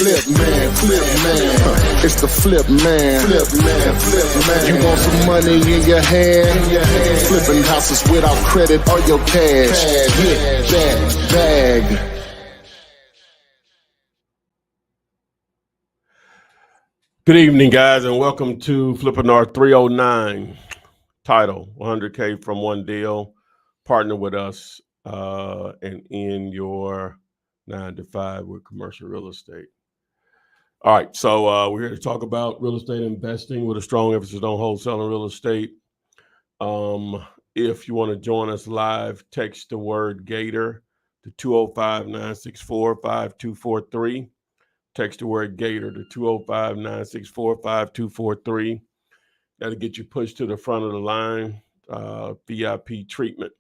It's the flip man. You want some money in your hand? Flipping houses without credit or your cash. Get that bag. Good evening, guys, and welcome to Flippinar 309. Title, 100K from one deal. Partner with us and end your 9 to 5 with commercial real estate. All right, so we're here to talk about real estate investing with a strong emphasis on wholesaling real estate. If you want to join us live, text the word Gator to 205-964-5243. Text the word Gator to 205-964-5243. That'll get you pushed to the front of the line. VIP treatment.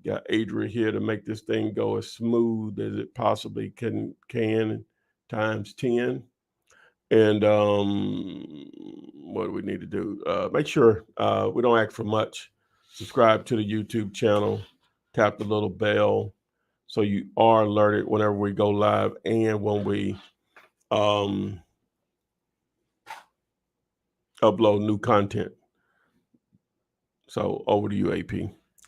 Got Adria here to make this thing go as smooth as it possibly can times 10. And what do we need to do? Make sure we don't ask for much. Subscribe to the YouTube channel. Tap the little bell so you are alerted whenever we go live and when we upload new content. So over to you, AP.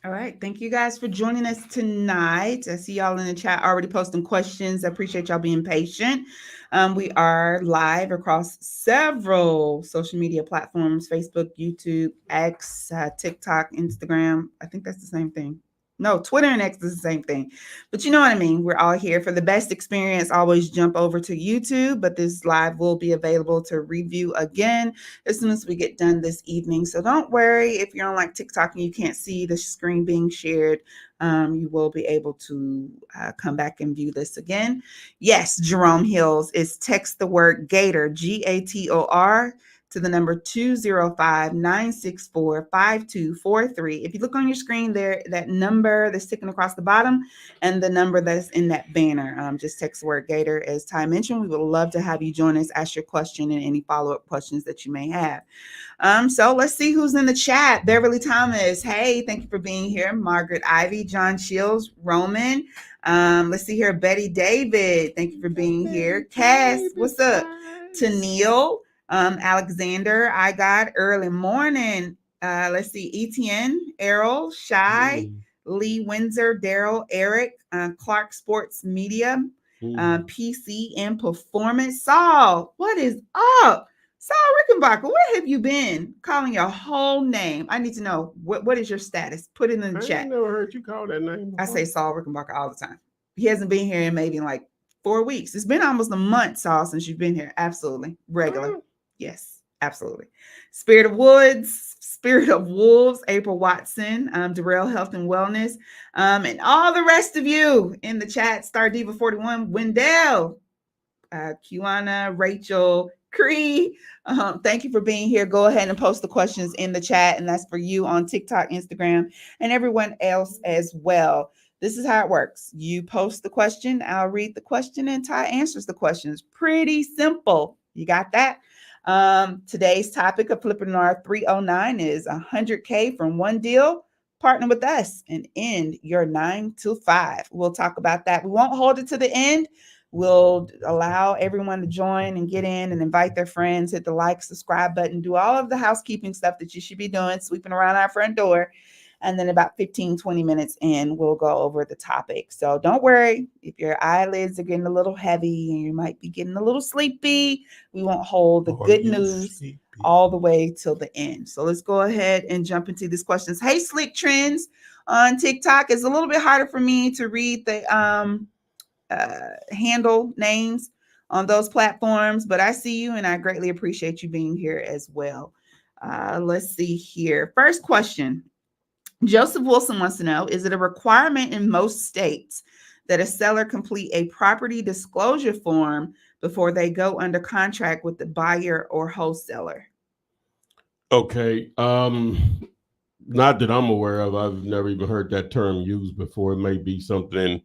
All right. Thank you guys for joining us tonight. I see y'all in the chat already posting questions. I appreciate y'all being patient. We are live across several social media platforms: Facebook, YouTube, X, TikTok, Instagram. I think that's the same thing. No, Twitter and X is the same thing. But you know what I mean? We're all here. For the best experience, always jump over to YouTube. But this live will be available to review again as soon as we get done this evening. So don't worry if you're on like TikTok and you can't see the screen being shared. You will be able to come back and view this again. Yes, Jerome Hills is text the word Gator, Gator, to the number 205-964-5243. If you look on your screen there, that number that's ticking across the bottom and the number that's in that banner, just text the word Gator. As Ty mentioned, we would love to have you join us, ask your question and any follow-up questions that you may have. So let's see who's in the chat. Beverly Thomas, hey, thank you for being here. Margaret Ivy, John Shields, Roman. Let's see here. Betty David, thank you for being here. Cass, what's up? Tennille. Alexander, I got early morning. Let's see, Etienne, Errol, Shy, Lee Windsor, Daryl, Eric, Clark Sports Media, PC and Performance. Saul, what is up? Saul Rickenbacker, where have you been? Calling your whole name. I need to know what is your status. Put it in the chat. I never heard you call that name before. I say Saul Rickenbacker all the time. He hasn't been here in maybe like 4 weeks. It's been almost a month, Saul, since you've been here. Absolutely. Regular. Yes, absolutely. Spirit of Wolves, April Watson, Darrell Health and Wellness, and all the rest of you in the chat, Star Diva 41, Wendell, Kiwana, Rachel, Cree. Thank you for being here. Go ahead and post the questions in the chat, and that's for you on TikTok, Instagram, and everyone else as well. This is how it works. You post the question, I'll read the question, and Ty answers the questions. Pretty simple. You got that? Today's topic of Flippinar 309 is 100K from one deal. Partner with us and end your 9 to 5. We'll talk about that. We won't hold it to the end. We'll allow everyone to join and get in and invite their friends, hit the like, subscribe button, do all of the housekeeping stuff that you should be doing, sweeping around our front door. And then about 15, 20 minutes in, we'll go over the topic. So don't worry if your eyelids are getting a little heavy and you might be getting a little sleepy. We won't hold the good news all the way till the end. So let's go ahead and jump into these questions. Hey, Slick Trends on TikTok. It's a little bit harder for me to read the handle names on those platforms, but I see you and I greatly appreciate you being here as well. Let's see here. First question. Joseph Wilson wants to know, is it a requirement in most states that a seller complete a property disclosure form before they go under contract with the buyer or wholesaler? Okay. Not that I'm aware of. I've never even heard that term used before. It may be something in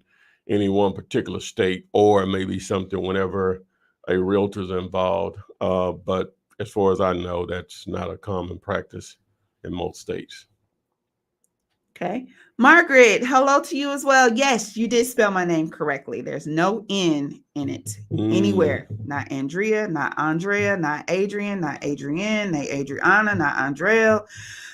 any one particular state, or it may be something whenever a realtor's involved. But as far as I know, that's not a common practice in most states. Okay. Margaret, hello to you as well. Yes, you did spell my name correctly. There's no N in it anywhere. Not Andrea, not Andrea, not Adrian, not Adrienne, not Adriana, not Andrea,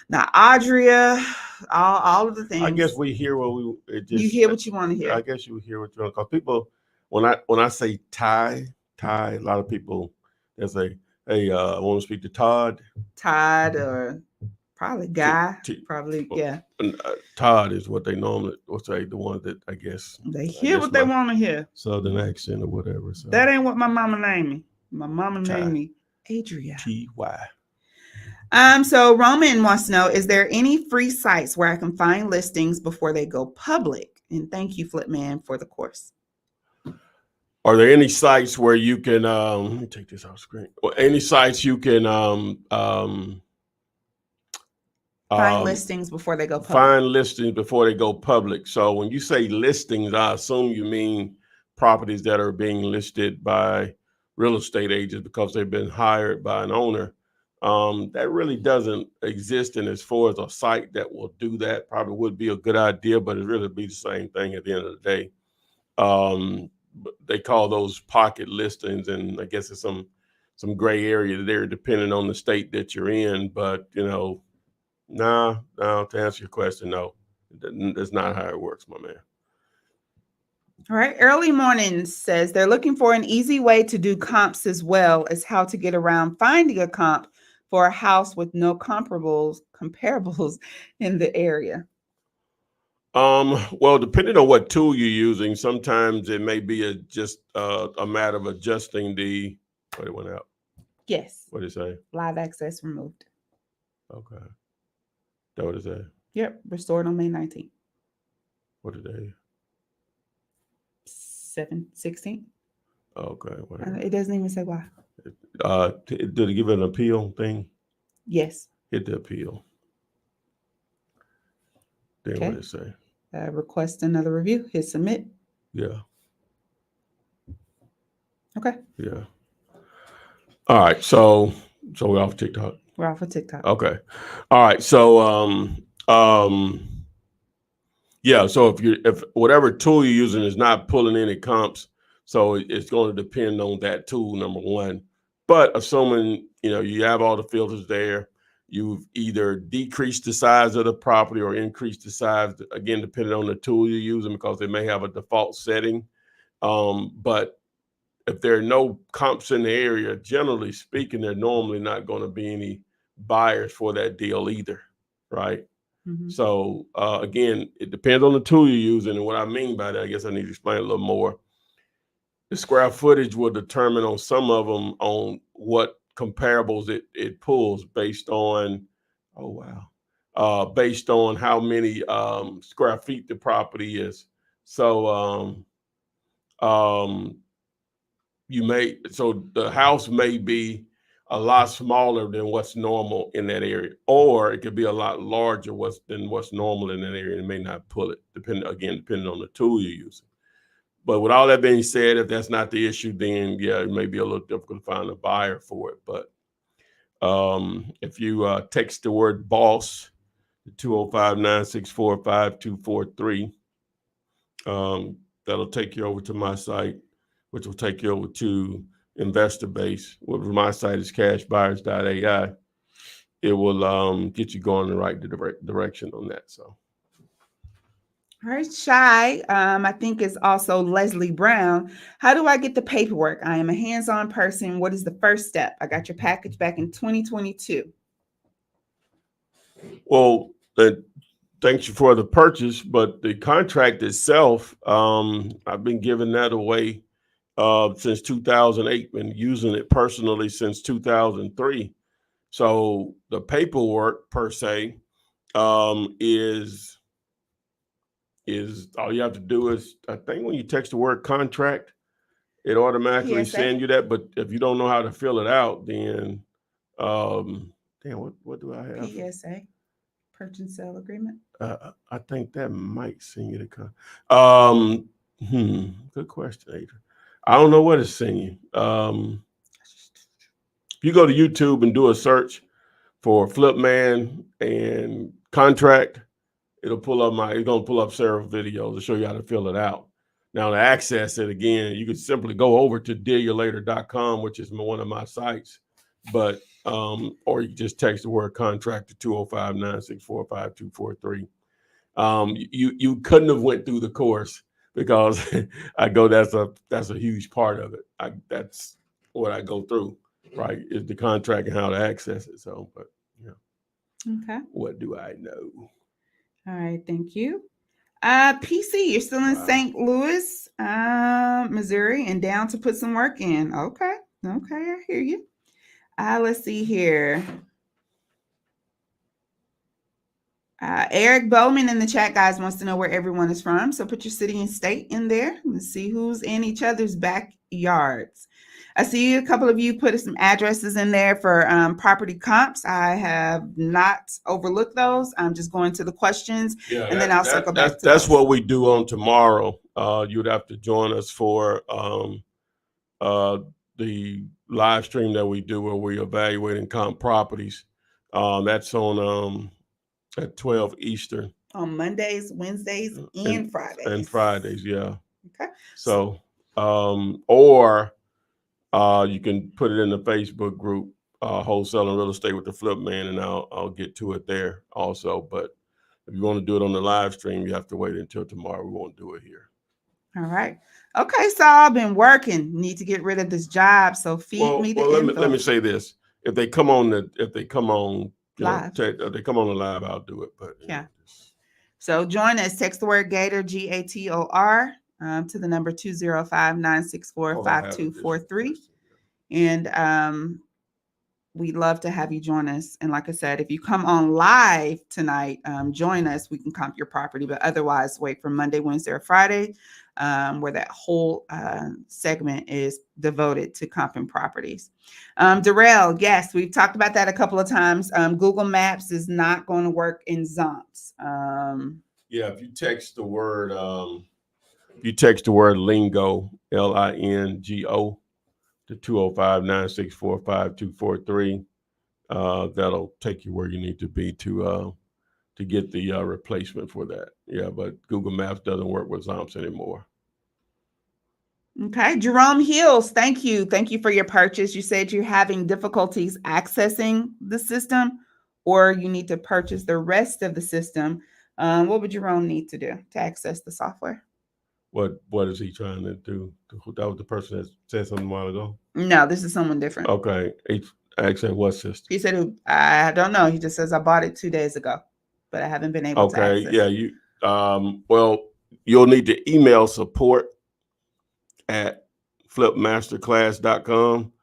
not Adria. All of the things. I guess we hear what you hear what you want to hear. I guess you hear what you want, because people, when I say Ty, a lot of people they say, "Hey, I want to speak to Todd." Todd or probably Guy. Probably, yeah. And, Todd is what they normally will say. The one that I guess they hear what they want to hear. Southern accent or whatever. So that ain't what my mama named me. My mama named me Adria. T-Y. So Roman wants to know, is there any free sites where I can find listings before they go public? And thank you, Flipman, for the course. Are there any sites where you can let me take this off screen? Any sites you can find listings before they go public? Find listings before they go public. So when you say listings, I assume you mean properties that are being listed by real estate agents because they've been hired by an owner. That really doesn't exist. And as far as a site that will do that, probably would be a good idea, but it really be the same thing at the end of the day. They call those pocket listings, and I guess it's some gray area there depending on the state that you're in. But no, to answer your question, no, that's not how it works, my man. All right. Early Morning says they're looking for an easy way to do comps as well as how to get around finding a comp for a house with no comparables in the area. Well, depending on what tool you're using, sometimes it may be just a matter of adjusting the. What it went out. Yes. What did it say? Live access removed. Okay. That what it say? Yep. Restored on May 19th. What did they? 7/16. Okay. Whatever. It doesn't even say why. Did it give an appeal thing? Yes. Hit the appeal. Then what did it say? Request another review. Hit submit. Yeah. Okay. Yeah. All right. So we're off TikTok. We're off of TikTok. Okay. All right. So yeah. So if whatever tool you're using is not pulling any comps, so it's going to depend on that tool, number one. But assuming you have all the filters there, you've either decreased the size of the property or increased the size, again, depending on the tool you're using, because they may have a default setting. But if there are no comps in the area, generally speaking, there are normally not going to be any buyers for that deal either, right? Mm-hmm. So again, it depends on the tool you're using. And what I mean by that, I guess I need to explain a little more. The square footage will determine on some of them on what comparables it pulls based on, based on how many square feet the property is. So the house may be a lot smaller than what's normal in that area, or it could be a lot larger than what's normal in that area, and it may not pull it, depending on the tool you're using. But with all that being said, if that's not the issue, then yeah, it may be a little difficult to find a buyer for it. But if you text the word boss to 205-964-5243, that'll take you over to my site, which will take you over to Investor Base. My site is cashbuyers.ai. It will get you going in the right direction on that. So. All right, Shy, I think it's also Leslie Brown. How do I get the paperwork? I am a hands-on person. What is the first step? I got your package back in 2022. Well, thanks you for the purchase, but the contract itself, I've been giving that away since 2008, been using it personally since 2003. So the paperwork per se is all you have to do is, I think when you text the word contract, it automatically sends you that. But if you don't know how to fill it out, then what do I have? PSA, purchase and sale agreement. I think that might send you the good question, Adrian. I don't know what it's sending you. If you go to YouTube and do a search for Flipman and contract, It's gonna pull up several videos to show you how to fill it out. Now to access it again, you can simply go over to dealyourlater.com, which is one of my sites, but or you can just text the word contract to 205-964-5243. You couldn't have went through the course because that's a huge part of it. That's what I go through, right? Is the contract and how to access it. So, but yeah. Okay. What do I know? All right, thank you. PC, you're still in St. Louis, Missouri, and down to put some work in. Okay, I hear you. Let's see here. Eric Bowman in the chat, guys, wants to know where everyone is from. So put your city and state in there. Let's see who's in each other's backyards. I see a couple of you put some addresses in there for property comps. I have not overlooked those. I'm just going to the questions, and then I'll circle back to that's those. what we do on tomorrow. You'd have to join us for the live stream that we do where we evaluating comp properties. That's on at 12 Eastern. On Mondays, Wednesdays, and Fridays. And Fridays, yeah. Okay. So, or you can put it in the Facebook group, Wholesaling Real Estate with the Flip Man, and I'll get to it there also. But if you want to do it on the live stream, you have to wait until tomorrow. We won't do it here. All right. Okay, so I've been working. Need to get rid of this job. So feed me the info. Let me say this: if they come on live, they come on the live, I'll do it. But yeah. So join us. Text the word Gator, GATOR, to the number 205-964-5243. And we'd love to have you join us. And like I said, if you come on live tonight, join us. We can comp your property, but otherwise wait for Monday, Wednesday, or Friday, where that whole segment is devoted to comping properties. Darrell, yes, we've talked about that a couple of times. Google Maps is not going to work in Zomps. Yeah, if you text the word lingo, LINGO, to 205-964-5243, that'll take you where you need to be to get the replacement for that. Yeah, but Google Maps doesn't work with Zomps anymore. Okay, Jerome Hills, thank you for your purchase. You said you're having difficulties accessing the system, or you need to purchase the rest of the system. What would Jerome need to do to access the software? What is he trying to do? That was the person that said something a while ago. No, this is someone different. Okay, access what system? He said, I don't know. He just says I bought it 2 days ago, but I haven't been able to access it. Yeah, you well, you'll need to email support@flipmasterclass.com.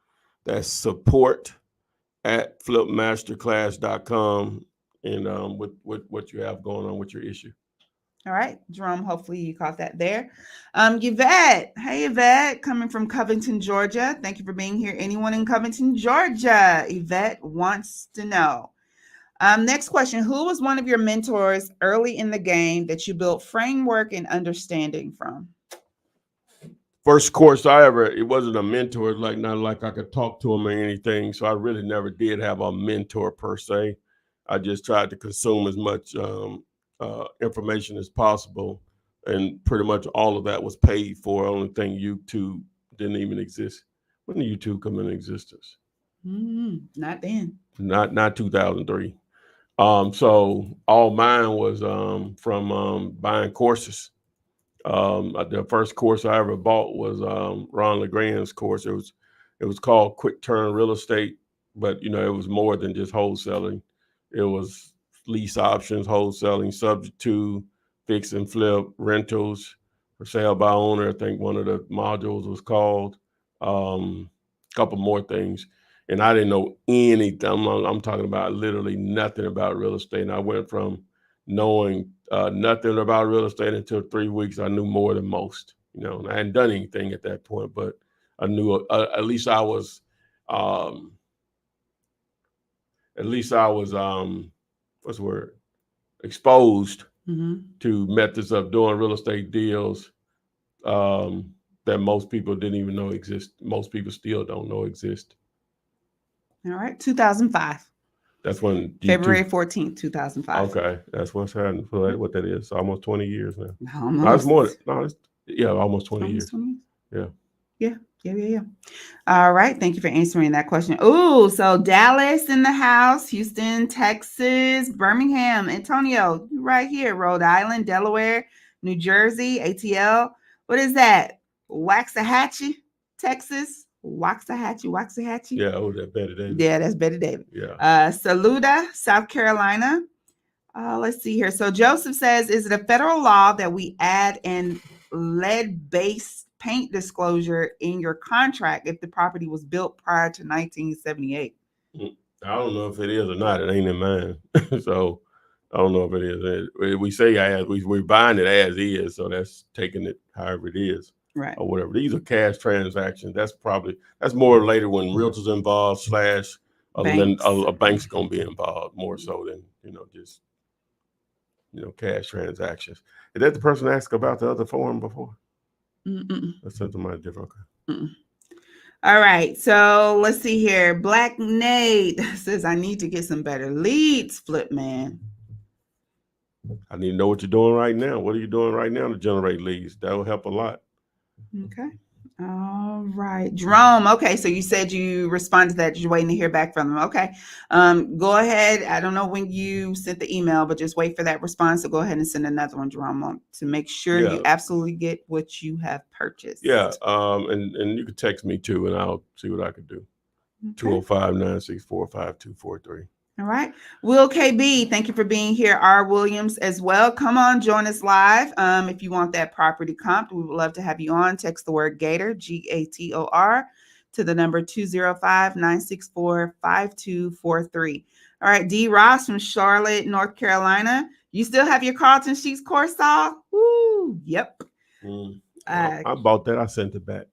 That's support@flipmasterclass.com, and with what you have going on with your issue. All right, Jerome, hopefully you caught that there. Yvette, hey, Yvette, coming from Covington, Georgia. Thank you for being here. Anyone in Covington, Georgia? Yvette wants to know. Next question. Who was one of your mentors early in the game that you built framework and understanding from? First course it wasn't a mentor, not like I could talk to him or anything. So I really never did have a mentor per se. I just tried to consume as much information as possible, and pretty much all of that was paid for. Only thing, YouTube didn't even exist. When did YouTube come into existence? Not then. Not 2003. So all mine was from buying courses. The first course I ever bought was Ron LeGrand's course. It was called Quick Turn Real Estate, but it was more than just wholesaling. It was lease options, wholesaling, subject to, fix and flip, rentals, for sale by owner. I think one of the modules was called. A couple more things. And I didn't know anything. I'm talking about literally nothing about real estate. And I went from knowing nothing about real estate until 3 weeks. I knew more than most. And I hadn't done anything at that point, but I knew at least I was what's the word? Exposed to methods of doing real estate deals that most people didn't even know exist. Most people still don't know exist. All right, 2005. That's when February 14th, 2005. Okay, that's what's happening. For what that is. Almost 20 years now. Almost. No, it's more. No, it's almost 20 years. 20 years. Yeah. Yeah. All right. Thank you for answering that question. Oh, so Dallas in the house, Houston, Texas, Birmingham, Antonio, right here, Rhode Island, Delaware, New Jersey, ATL. What is that? Waxahachie, Texas. Waxahachie. Yeah, that Betty Davis. Yeah, that's Betty Davis. Yeah. Saluda, South Carolina. Let's see here. So Joseph says, is it a federal law that we add an lead-based paint disclosure in your contract if the property was built prior to 1978? I don't know if it is or not. It ain't in mine. So I don't know if it is. We say we're buying it as is, so that's taking it however it is. Right. Or whatever. These are cash transactions. That's more later when realtors involved / a bank's gonna be involved more so than just cash transactions. Is that the person asked about the other form before? That's something might different. All right, so let's see here. Black Nate says, I need to get some better leads, Flip Man. I need to know what you're doing right now. What are you doing right now to generate leads? That will help a lot. Okay. All right. Jerome. Okay. So you said you responded to that. You're waiting to hear back from them. Okay. Go ahead. I don't know when you sent the email, but just wait for that response. So go ahead and send another one, Jerome, to make sure you absolutely get what you have purchased. Yeah. And you can text me too, and I'll see what I can do. 205-964-5243. All right. Will KB, thank you for being here. R. Williams as well. Come on, join us live. If you want that property comp, we would love to have you on. Text the word Gator, GATOR, to the number 205-964-5243. All right. D. Ross from Charlotte, North Carolina. You still have your Carlton Sheets core saw? Woo. Yep. I bought that. I sent it back.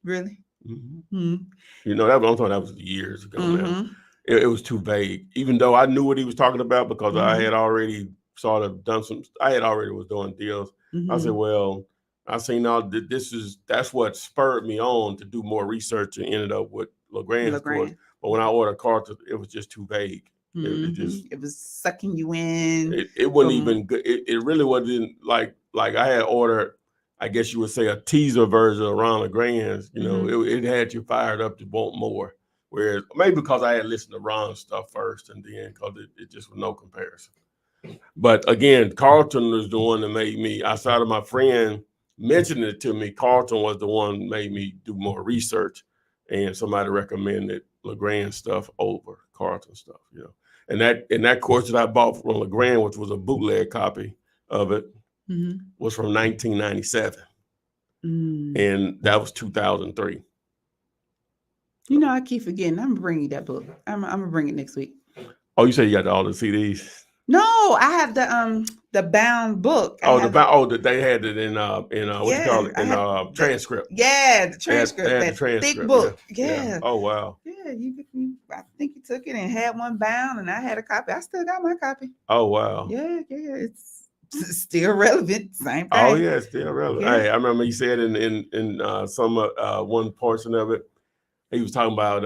Really? Mm-hmm. That was years ago now. It was too vague, even though I knew what he was talking about because I had already sort of was doing deals. I said, well, I seen that's what spurred me on to do more research and ended up with LeGrand stores. But when I ordered Carter, it was just too vague. It was sucking you in. It wasn't even good. It really wasn't like I had ordered, I guess you would say, a teaser version around LeGrand's. It had you fired up to want more. Whereas maybe because I had listened to Ron's stuff first and then because it just was no comparison. But again, Carlton was the one that made me, outside of my friend mentioning it to me, Carlton was the one that made me do more research, and somebody recommended LeGrand stuff over Carlton stuff, And that course that I bought from LeGrand, which was a bootleg copy of it, was from 1997. And that was 2003. I keep forgetting. I'm gonna bring you that book. I'm gonna bring it next week. Oh, you say you got all the CDs? No, I have the bound book. They had it in what you call it in transcript. The transcript. They had that the transcript, thick book. Yeah. Oh wow. Yeah, I think you took it and had one bound, and I had a copy. I still got my copy. Oh wow. Yeah, it's still relevant. Same thing. Oh yeah, it's still relevant. Yeah. Hey, I remember you said in some one portion of it. He was talking about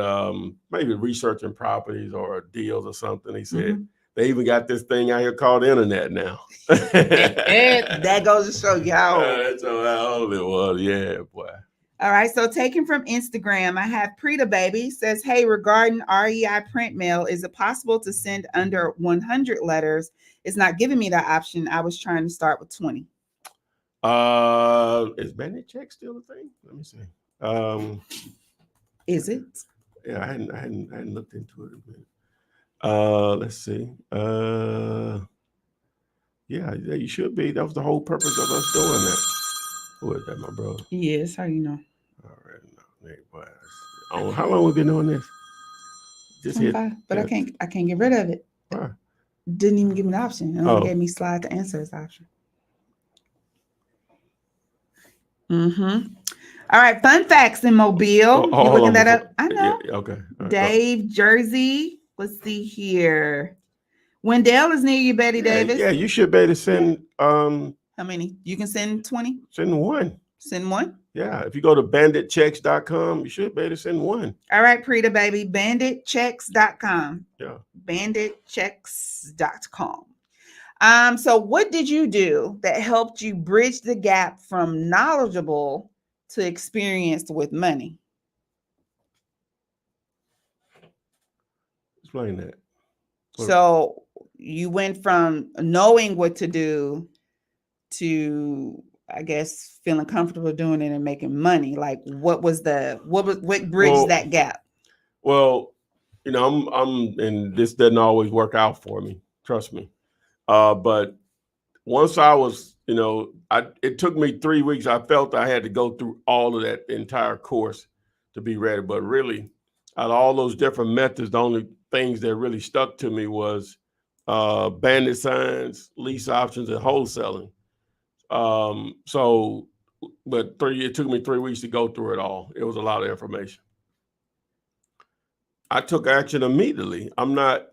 maybe researching properties or deals or something. He said they even got this thing out here called the internet now. That goes to show y'all. That's how old it was. Yeah, boy. All right. So taken from Instagram, I have Prita Baby says, hey, regarding REI print mail, is it possible to send under 100 letters? It's not giving me that option. I was trying to start with 20. Is Bandit check still a thing? Let me see. Is it? Yeah, I hadn't looked into it a bit. Let's see. Yeah, you should be. That was the whole purpose of us doing that. Who is that, my brother? Yes, how you know? All right, how long we been doing this? Just hit, but I can't get rid of it. Why? Didn't even give me an option. It only gave me slide to answer as option. All right, fun facts in Mobile. You looking that up? I know. Yeah, okay. Right, Dave, Jersey. Let's see here. Wendell is near you, Betty Davis. Yeah, you should be able to send. How many? You can send 20? Send one. Send one? Yeah, if you go to banditchecks.com, you should be able to send one. All right, Prita, baby. Banditchecks.com. Yeah. Banditchecks.com. So what did you do that helped you bridge the gap from knowledgeable to experienced with money? Explain that. So you went from knowing what to do to, I guess, feeling comfortable doing it and making money. Like, what bridged that gap? Well, you know, and this doesn't always work out for me. Trust me. But once I was, you know, it took me 3 weeks. I felt I had to go through all of that entire course to be ready. But really, out of all those different methods, the only things that really stuck to me was bandit signs, lease options, and wholesaling. But it took me 3 weeks to go through it all. It was a lot of information. I took action immediately. I'm like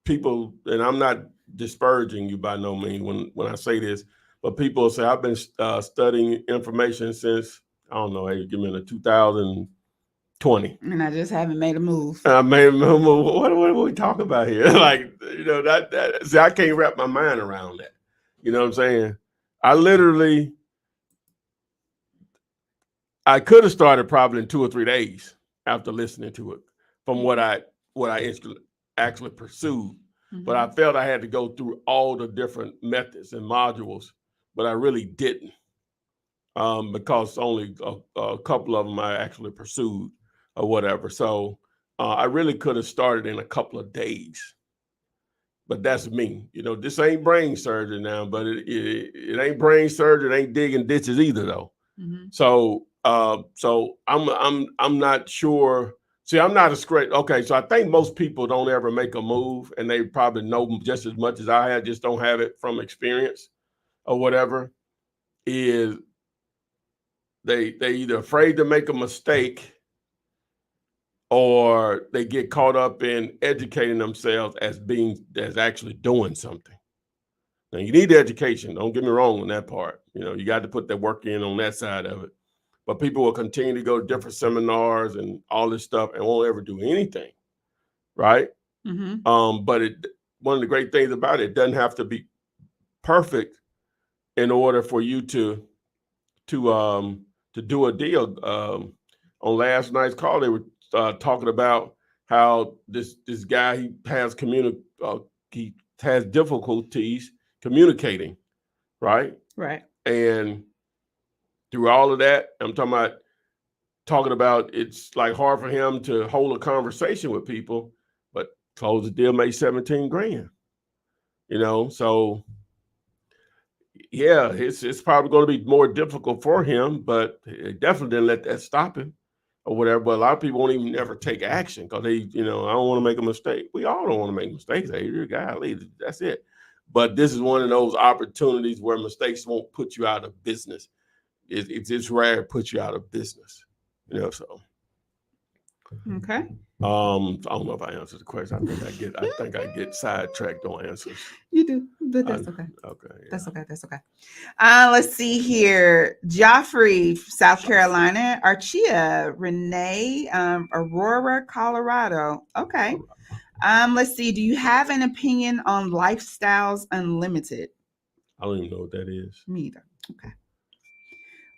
people, and I'm not disparaging you by no means when I say this, but people say I've been studying information since, I don't know, hey, give me the 2020. And I just haven't made a move. I made a move. What are we talking about here? Like, you know, see, I can't wrap my mind around that. You know what I'm saying? I could have started probably in 2 or 3 days after listening to it from what I actually pursued. Mm-hmm. But I felt I had to go through all the different methods and modules, but I really didn't, because only a couple of them I actually pursued or whatever. So I really could have started in a couple of days. But that's me. You know, this ain't brain surgery now, but it ain't brain surgery. It ain't digging ditches either, though. Mm-hmm. So I'm not sure. See, I'm not as great. Okay, so I think most people don't ever make a move, and they probably know just as much as I have, just don't have it from experience or whatever. Is they either afraid to make a mistake, or they get caught up in educating themselves as actually doing something. Now, you need the education. Don't get me wrong on that part. You know, you got to put that work in on that side of it. But people will continue to go to different seminars and all this stuff and won't ever do anything, right? Mm-hmm. But one of the great things about it doesn't have to be perfect in order for you to do a deal. On last night's call, they were talking about how this guy, he has difficulties communicating, right? Right. And through all of that, I'm talking about it's like hard for him to hold a conversation with people, but close the deal, made $17,000. You know, so yeah, it's probably going to be more difficult for him, but it definitely didn't let that stop him or whatever. But a lot of people won't even ever take action because they, you know, I don't want to make a mistake. We all don't want to make mistakes. Hey, you're a guy, that's it. But this is one of those opportunities where mistakes won't put you out of business. It's rare to put you out of business, you know. So, okay. I don't know if I answered the question. I think I get sidetracked on answers. You do, but that's okay. Okay, yeah. That's okay. Let's see here. Joffrey, South Carolina. Archia, Renee, Aurora, Colorado. Okay. Let's see. Do you have an opinion on Lifestyles Unlimited? I don't even know what that is. Me either. Okay.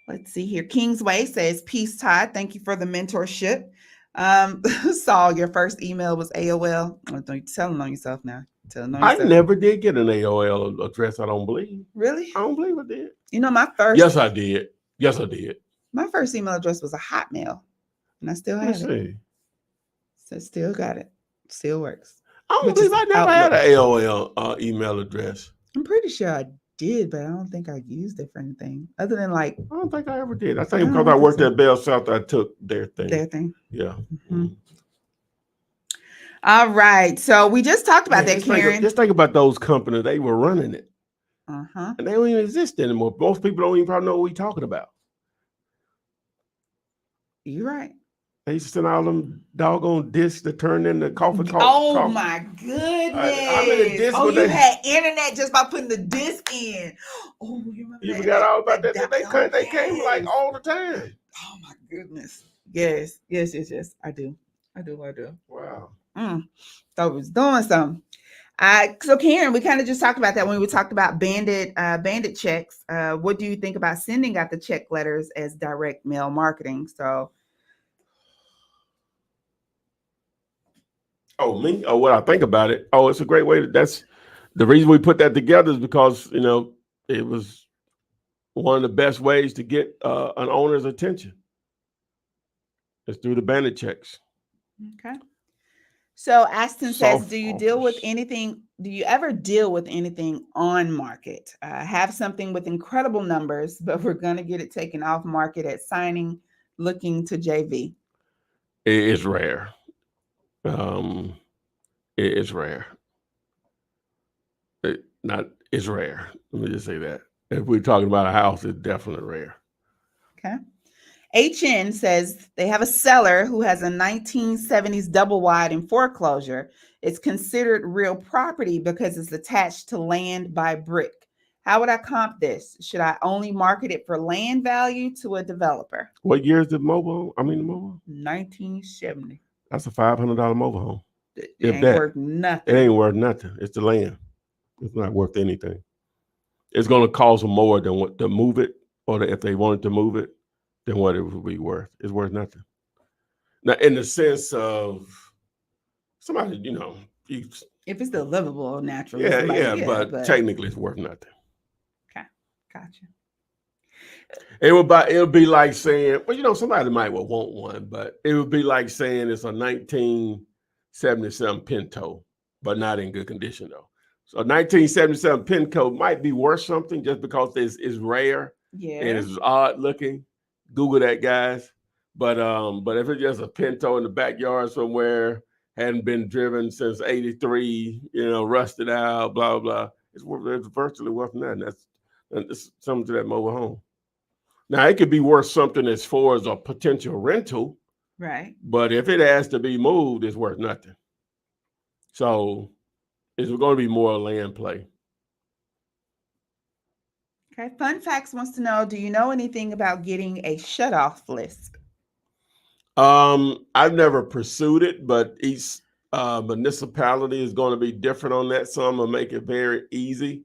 Let's see here. Kingsway says, peace, Todd. Thank you for the mentorship. Saul, your first email was AOL. Don't you telling on yourself now. I never did get an AOL address, I don't believe. Really? I don't believe I did. You know, my first. Yes, I did. My first email address was a Hotmail, and I still have it. So still got it. Still works. I don't believe I never had an AOL email address. I'm pretty sure I did, but I don't think I used it for anything other than like. I don't think I ever did. I think because I worked at Bell South, I took their thing. Yeah. Mm-hmm. All right. So we just talked about that, Karen. Just think about those companies. They were running it. Uh-huh. And they don't even exist anymore. Most people don't even probably know what we're talking about. You're right. They used to send all them doggone discs to turn into coffee. Oh my goodness! How many discs Oh, would you they? had internet just by putting the disc in. Oh, you remember You that? forgot all about that. Oh, They came like yes. all the time. Oh my goodness! Yes. I do. Wow. So I was doing something. So Karen, we kind of just talked about that when we talked about bandit checks. What do you think about sending out the check letters as direct mail marketing? So, oh, me? Oh, what I think about it? Oh, it's a great way. That's the reason we put that together is because it was one of the best ways to get an owner's attention. It's through the bandit checks. okay. So Aston says, Soft do you ever deal with anything on market? Have something with incredible numbers, but we're going to get it taken off market at signing, looking to JV. It is rare. It is rare. It's rare. Let me just say that. If we're talking about a house, it's definitely rare. Okay. HN says they have a seller who has a 1970s double wide in foreclosure. It's considered real property because it's attached to land by brick. How would I comp this? Should I only market it for land value to a developer? What year is the mobile? The mobile? 1970. That's a $500 mobile home. It ain't worth nothing. It ain't worth nothing. It's the land. It's not worth anything. It's going to cost them more than what to move it, or if they wanted to move it, than what it would be worth. It's worth nothing. Now, in the sense of somebody, if it's still livable, naturally. but technically it's worth nothing. Okay, gotcha. It would be like saying, well, somebody might want one, but it would be like saying it's a 1977 Pinto, but not in good condition though. So a 1977 Pinto might be worth something just because it's rare, and it's odd looking. Google that, guys. But if it's just a Pinto in the backyard somewhere, hadn't been driven since '83, rusted out, blah blah, it's virtually worth nothing. That's something to that mobile home. Now it could be worth something as far as a potential rental, right? But if it has to be moved, it's worth nothing. So it's going to be more a land play. Okay. Fun Facts wants to know, do you know anything about getting a shutoff list? I've never pursued it, but each municipality is going to be different on that. Some will make it very easy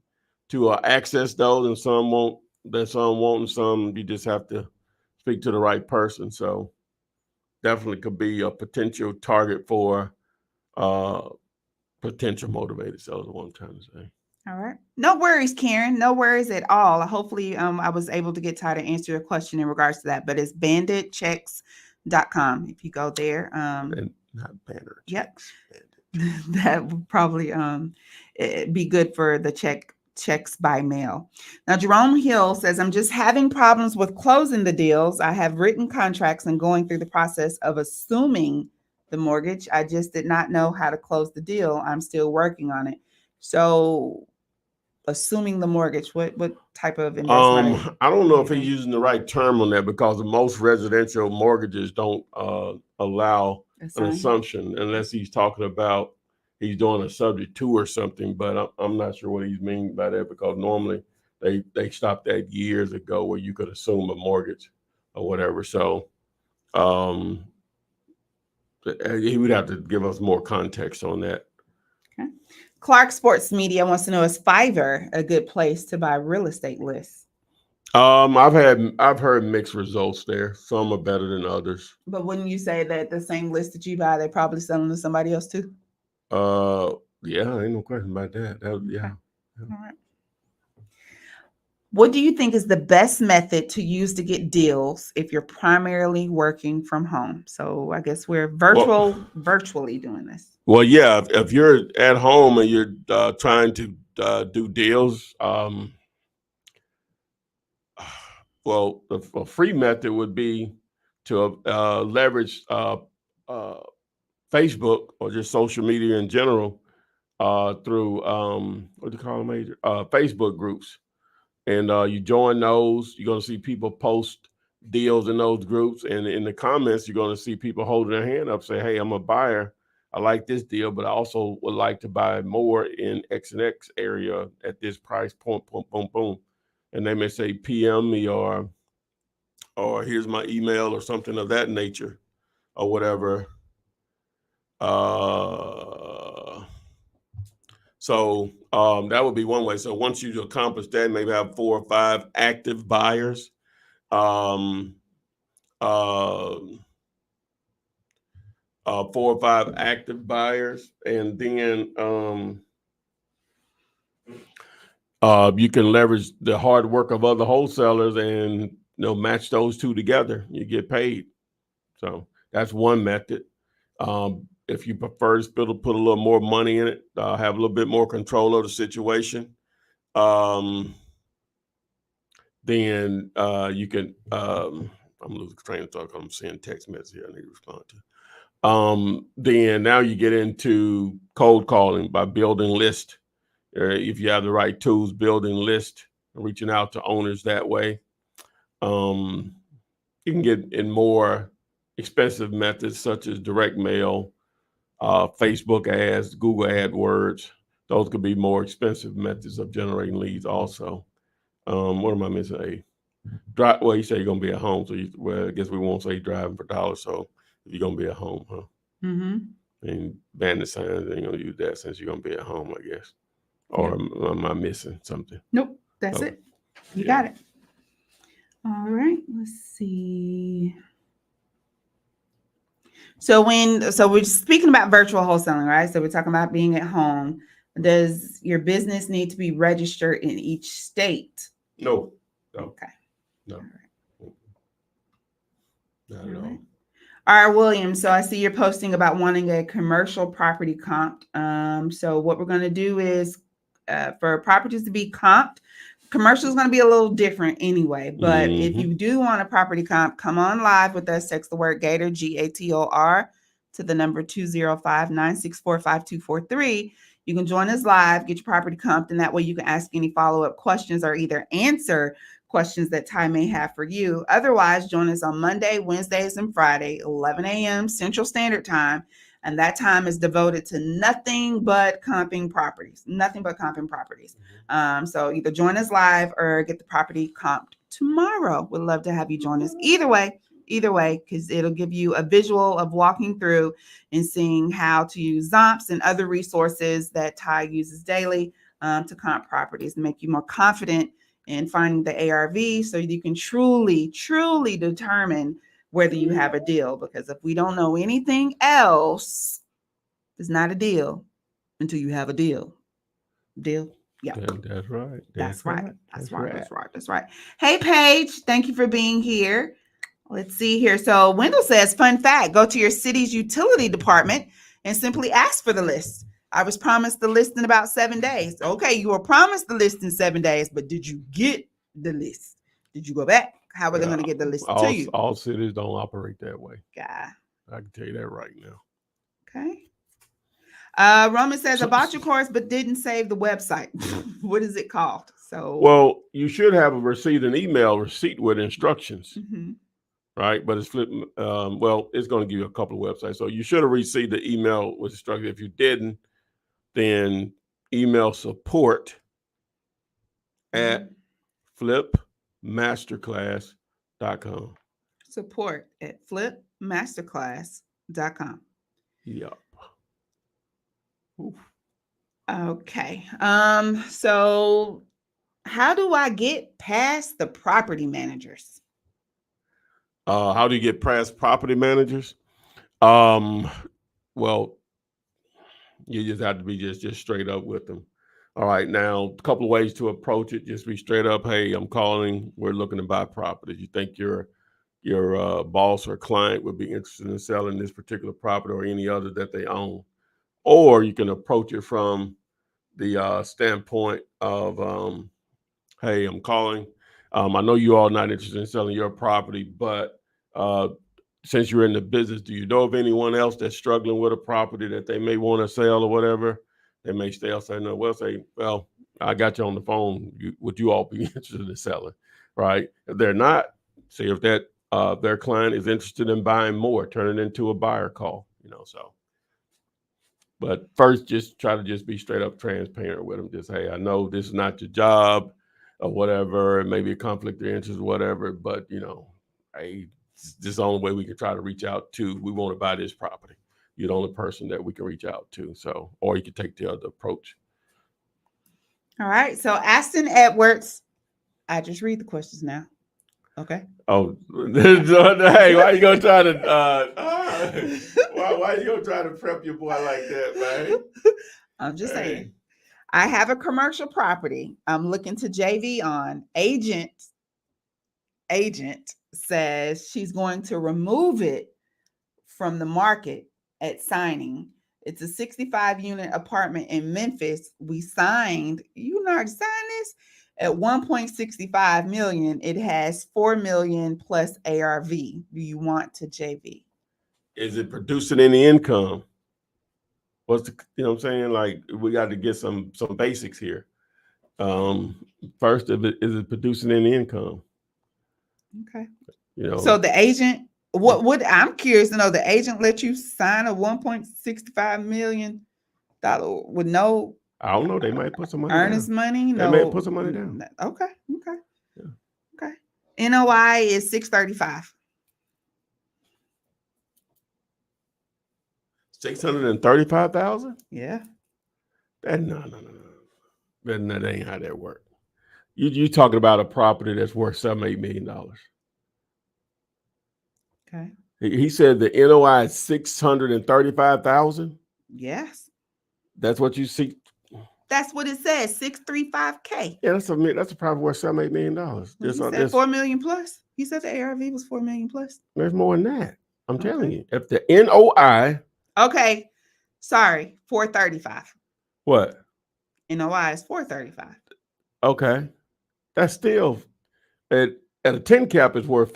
to access those, and some won't. And some you just have to speak to the right person. So definitely could be a potential target for potential motivated sellers. What I'm trying to say. All right. No worries, Karen. No worries at all. Hopefully, I was able to get Ty to answer your question in regards to that. But it's banditchecks.com. If you go there, and not banner. Yep. That would probably be good for the checks by mail. Now, Jerome Hill says, I'm just having problems with closing the deals. I have written contracts and going through the process of assuming the mortgage. I just did not know how to close the deal. I'm still working on it. So assuming the mortgage, what type of investment? I don't know if he's using the right term on that, because most residential mortgages don't allow an assumption unless he's talking about he's doing a subject to or something. But I'm not sure what he's meaning by that, because normally they stopped that years ago where you could assume a mortgage or whatever. So he would have to give us more context on that. Okay. Clark Sports Media wants to know, is Fiverr a good place to buy real estate lists? I've heard mixed results there. Some are better than others. But wouldn't you say that the same list that you buy, they're probably selling to somebody else too? Yeah, ain't no question about that. Yeah. All right. What do you think is the best method to use to get deals if you're primarily working from home? So I guess we're virtually doing this. Well, yeah, if you're at home and you're trying to do deals, well, the free method would be to leverage Facebook or just social media in general through what do you call them, Facebook groups. And you join those, you're going to see people post deals in those groups, and in the comments, you're going to see people holding their hand up, say, hey, I'm a buyer. I like this deal, but I also would like to buy more in X and X area at this price point, boom, boom, boom. And they may say, PM me, or here's my email, or something of that nature, or whatever. So that would be one way. So once you accomplish that, maybe have 4 or 5 active buyers. 4 or 5 active buyers, and then you can leverage the hard work of other wholesalers and match those two together. You get paid. So that's one method. If you prefer to put a little more money in it, have a little bit more control of the situation, then you can. I'm losing train of thought. I'm seeing text message here I need to respond to. Then now you get into cold calling by building list. If you have the right tools, building list, reaching out to owners that way. You can get in more expensive methods such as direct mail, Facebook ads, Google AdWords. Those could be more expensive methods of generating leads also. What am I missing? Well, you say you're going to be at home. So, I guess we won't say driving for dollars. So you're going to be at home, huh? Mm-hmm. And ban the signs, ain't going to use that since you're going to be at home, I guess. Or am I missing something? Nope, that's it. You got it. All right, let's see. So we're speaking about virtual wholesaling, right? So we're talking about being at home. Does your business need to be registered in each state? No. Okay. No. All right. Not at all. All right, William. So I see you're posting about wanting a commercial property comped. So what we're going to do is for properties to be comped, commercial is going to be a little different anyway. But if you do want a property comp, come on live with us. Text the word Gator, GATOR, to the number 205-964-5243. You can join us live, get your property comped, and that way you can ask any follow-up questions or either answer questions that Ty may have for you. Otherwise, join us on Monday, Wednesdays, and Friday, 11 a.m. Central Standard Time. And that time is devoted to nothing but comping properties, So either join us live or get the property comped tomorrow. We'd love to have you join us either way, because it'll give you a visual of walking through and seeing how to use Zomps and other resources that Ty uses daily to comp properties and make you more confident in finding the ARV so you can truly determine whether you have a deal. Because if we don't know anything else, it's not a deal until you have a deal. Deal? Yeah. That's right. That's right. Hey, Paige, thank you for being here. Let's see here. So Wendell says, fun fact, go to your city's utility department and simply ask for the list. I was promised the list in about 7 days. Okay, you were promised the list in 7 days, but did you get the list? Did you go back? How are they going to get the list to you? All cities don't operate that way. Yeah. I can tell you that right now. Okay. Roman says, I bought your course, but didn't save the website. What is it called? Well, you should have an email receipt with instructions, right? But it's it's going to give you a couple of websites. So you should have received the email with instructions. If you didn't, then email support at flipmasterclass.com. Support at flipmasterclass.com. Yep. Oof. Okay. So how do I get past the property managers? How do you get past property managers? Well, you just have to be just straight up with them. All right. Now, a couple of ways to approach it. Just be straight up. Hey, I'm calling. We're looking to buy property. You think your boss or client would be interested in selling this particular property or any other that they own? Or you can approach it from the standpoint of, hey, I'm calling. I know you all not interested in selling your property, but since you're in the business, do you know of anyone else that's struggling with a property that they may want to sell or whatever? They may say no. Well, I got you on the phone. Would you all be interested in selling? Right? If they're not, see if that their client is interested in buying more, turn it into a buyer call, so. But first, just try to just be straight up transparent with them. Just, hey, I know this is not your job or whatever, maybe a conflict of interest or whatever, but hey, this is the only way we can try to reach out to. We want to buy this property. You're the only person that we can reach out to. So, or you can take the other approach. All right. So Aston Edwards, I just read the questions now. Okay. Oh, hey, why you gonna try to why you gonna try to prep your boy like that, man? I'm just saying. I have a commercial property I'm looking to JV on. Agent says she's going to remove it from the market at signing. It's a 65 unit apartment in Memphis. We signed, already signed this at 1.65 million. It has 4 million plus ARV. Do you want to JV? Is it producing any income? What's what I'm saying? Like, we got to get some basics here. First, is it producing any income? Okay. So the agent, what I'm curious to know, the agent let you sign a $1.65 million with no, I don't know. They might put some money earnest down. Money. They may put some money down. Okay. Yeah. Okay. NOI is 635. 635,000? Yeah. No. That ain't how that works. You talking about a property that's worth $7-8 million. Okay. He said the NOI is 635,000. Yes. That's what you see. That's what it says. 635K. Yeah, that's a property worth $7-8 million. He said 4 million plus. He said the ARV was 4 million plus. There's more than that. I'm telling you. If the NOI. Okay. Sorry. 435. What? NOI is 435. Okay. That's still at a 10 cap is worth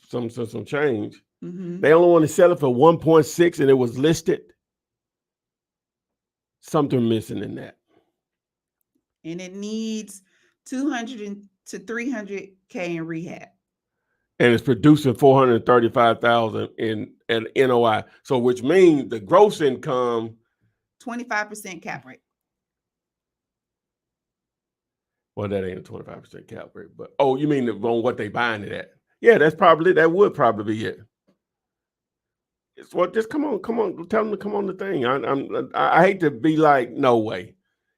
some change. Mm-hmm. They only want to sell it for 1.6 and it was listed. Something missing in that. And it needs 200 to 300K in rehab. And it's producing 435,000 in NOI. So which means the gross income 25% cap rate. Well, that ain't a 25% cap rate, but you mean on what they buying it at? Yeah, that would probably be it. It's what? Just come on, tell them to come on the thing. I hate to be like, no way.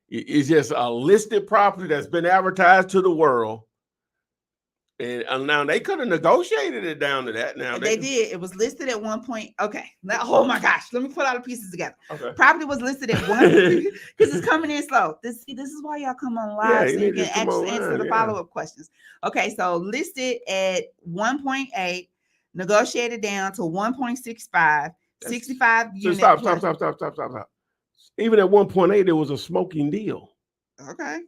It's just a listed property that's been advertised to the world, and now they could have negotiated it down to that. Now they did. It was listed at 1 point. Okay. Oh my gosh. Let me put all the pieces together. Okay. Property was listed at 1 because it's coming in slow. This is why y'all come on live, so you can actually answer the follow-up questions. Okay, so listed at 1.8, negotiated down to 1.65, 65 units. Stop. Even at 1.8, it was a smoking deal. Okay.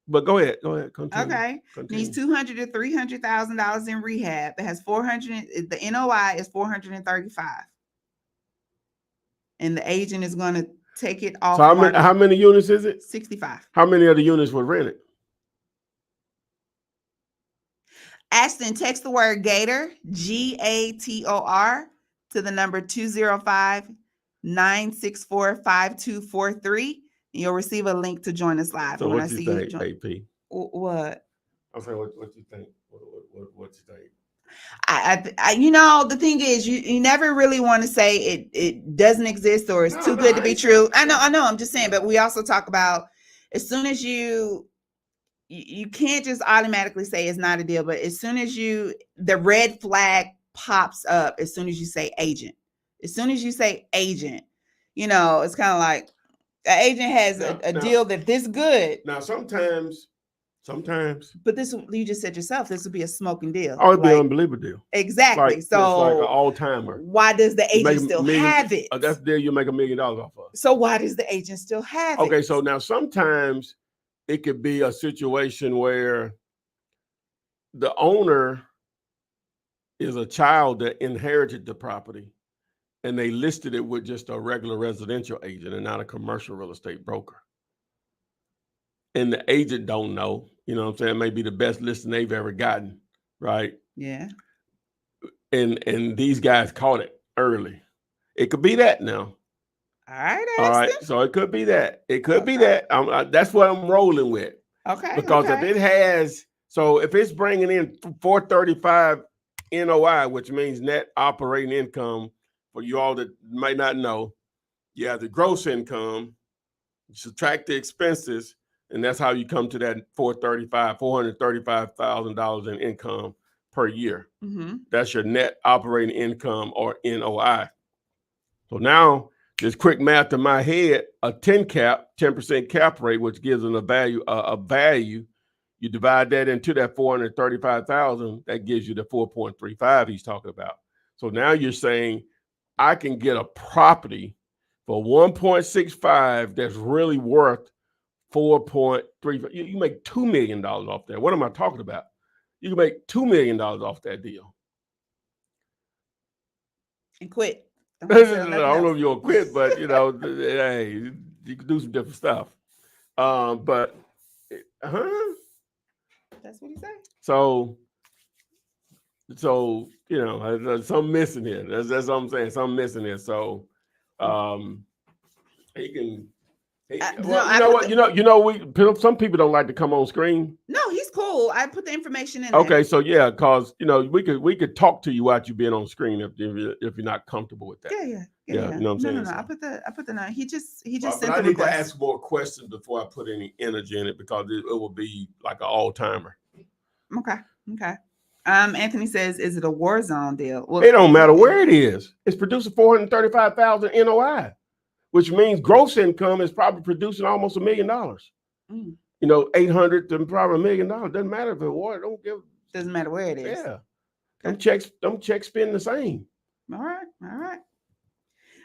But go ahead. Continue. Okay. Needs $200,000 to $300,000 in rehab. It has 400. The NOI is 435, and the agent is going to take it off. So how many units is it? 65. How many of the units were rented? Ashton, text the word Gator, GATOR, to the number 205-964-5243. You'll receive a link to join us live. So what you think, AP? What? I'm saying, what you think? What you think? The thing is, you never really want to say it doesn't exist or it's too good to be true. I know. I'm just saying, but we also talk about as soon as you can't just automatically say it's not a deal, but as soon as the red flag pops up, as soon as you say agent, it's kind of like, the agent has a deal that this good. Now, sometimes. But this, you just said yourself, this would be a smoking deal. Oh, it'd be an unbelievable deal. Exactly. It's like an all-timer. Why does the agent still have it? That's the deal you make $1 million off of. So why does the agent still have it? Okay, so now sometimes it could be a situation where the owner is a child that inherited the property, and they listed it with just a regular residential agent and not a commercial real estate broker. And the agent don't know, what I'm saying? It may be the best listing they've ever gotten, right? Yeah. and these guys caught it early. It could be that now. All right, All right. Ashton. So it could be that. It could be that. That's what I'm rolling with. Okay. Because okay. if it's bringing in 435 NOI, which means net operating income, for you all that might not know, you have the gross income, you subtract the expenses, and that's how you come to that $435,000 in income per year. Mm-hmm. That's your net operating income, or NOI. So now, just quick math in my head, a 10% cap rate, which gives them a value, you divide that into that 435,000, that gives you the 4.35 he's talking about. So now you're saying I can get a property for 1.65 that's really worth 4.35. You make $2 million off that. What am I talking about? You can make $2 million off that deal. And quit. I don't know if you'll quit, but hey, you can do some different stuff. But that's what he said. So there's something missing here. That's what I'm saying. Something missing here. So he can. Some people don't like to come on screen. No, he's cool. I put the information in. Okay, so yeah, because we could talk to you while you being on screen if you're not comfortable with that. Yeah. You know what I'm saying? No. I put the note. He just sent the I need request. to ask more questions before I put any energy in it, because it will be like an all timer. Okay. Anthony says, "Is it a war zone deal?" Well, it don't matter where it is. It's producing 435,000 NOI. Which means gross income is probably producing almost $1 million. 800 to probably $1 million. Doesn't matter if it's water. Doesn't matter where it is. Yeah. Okay. Them checks spend the same. All right,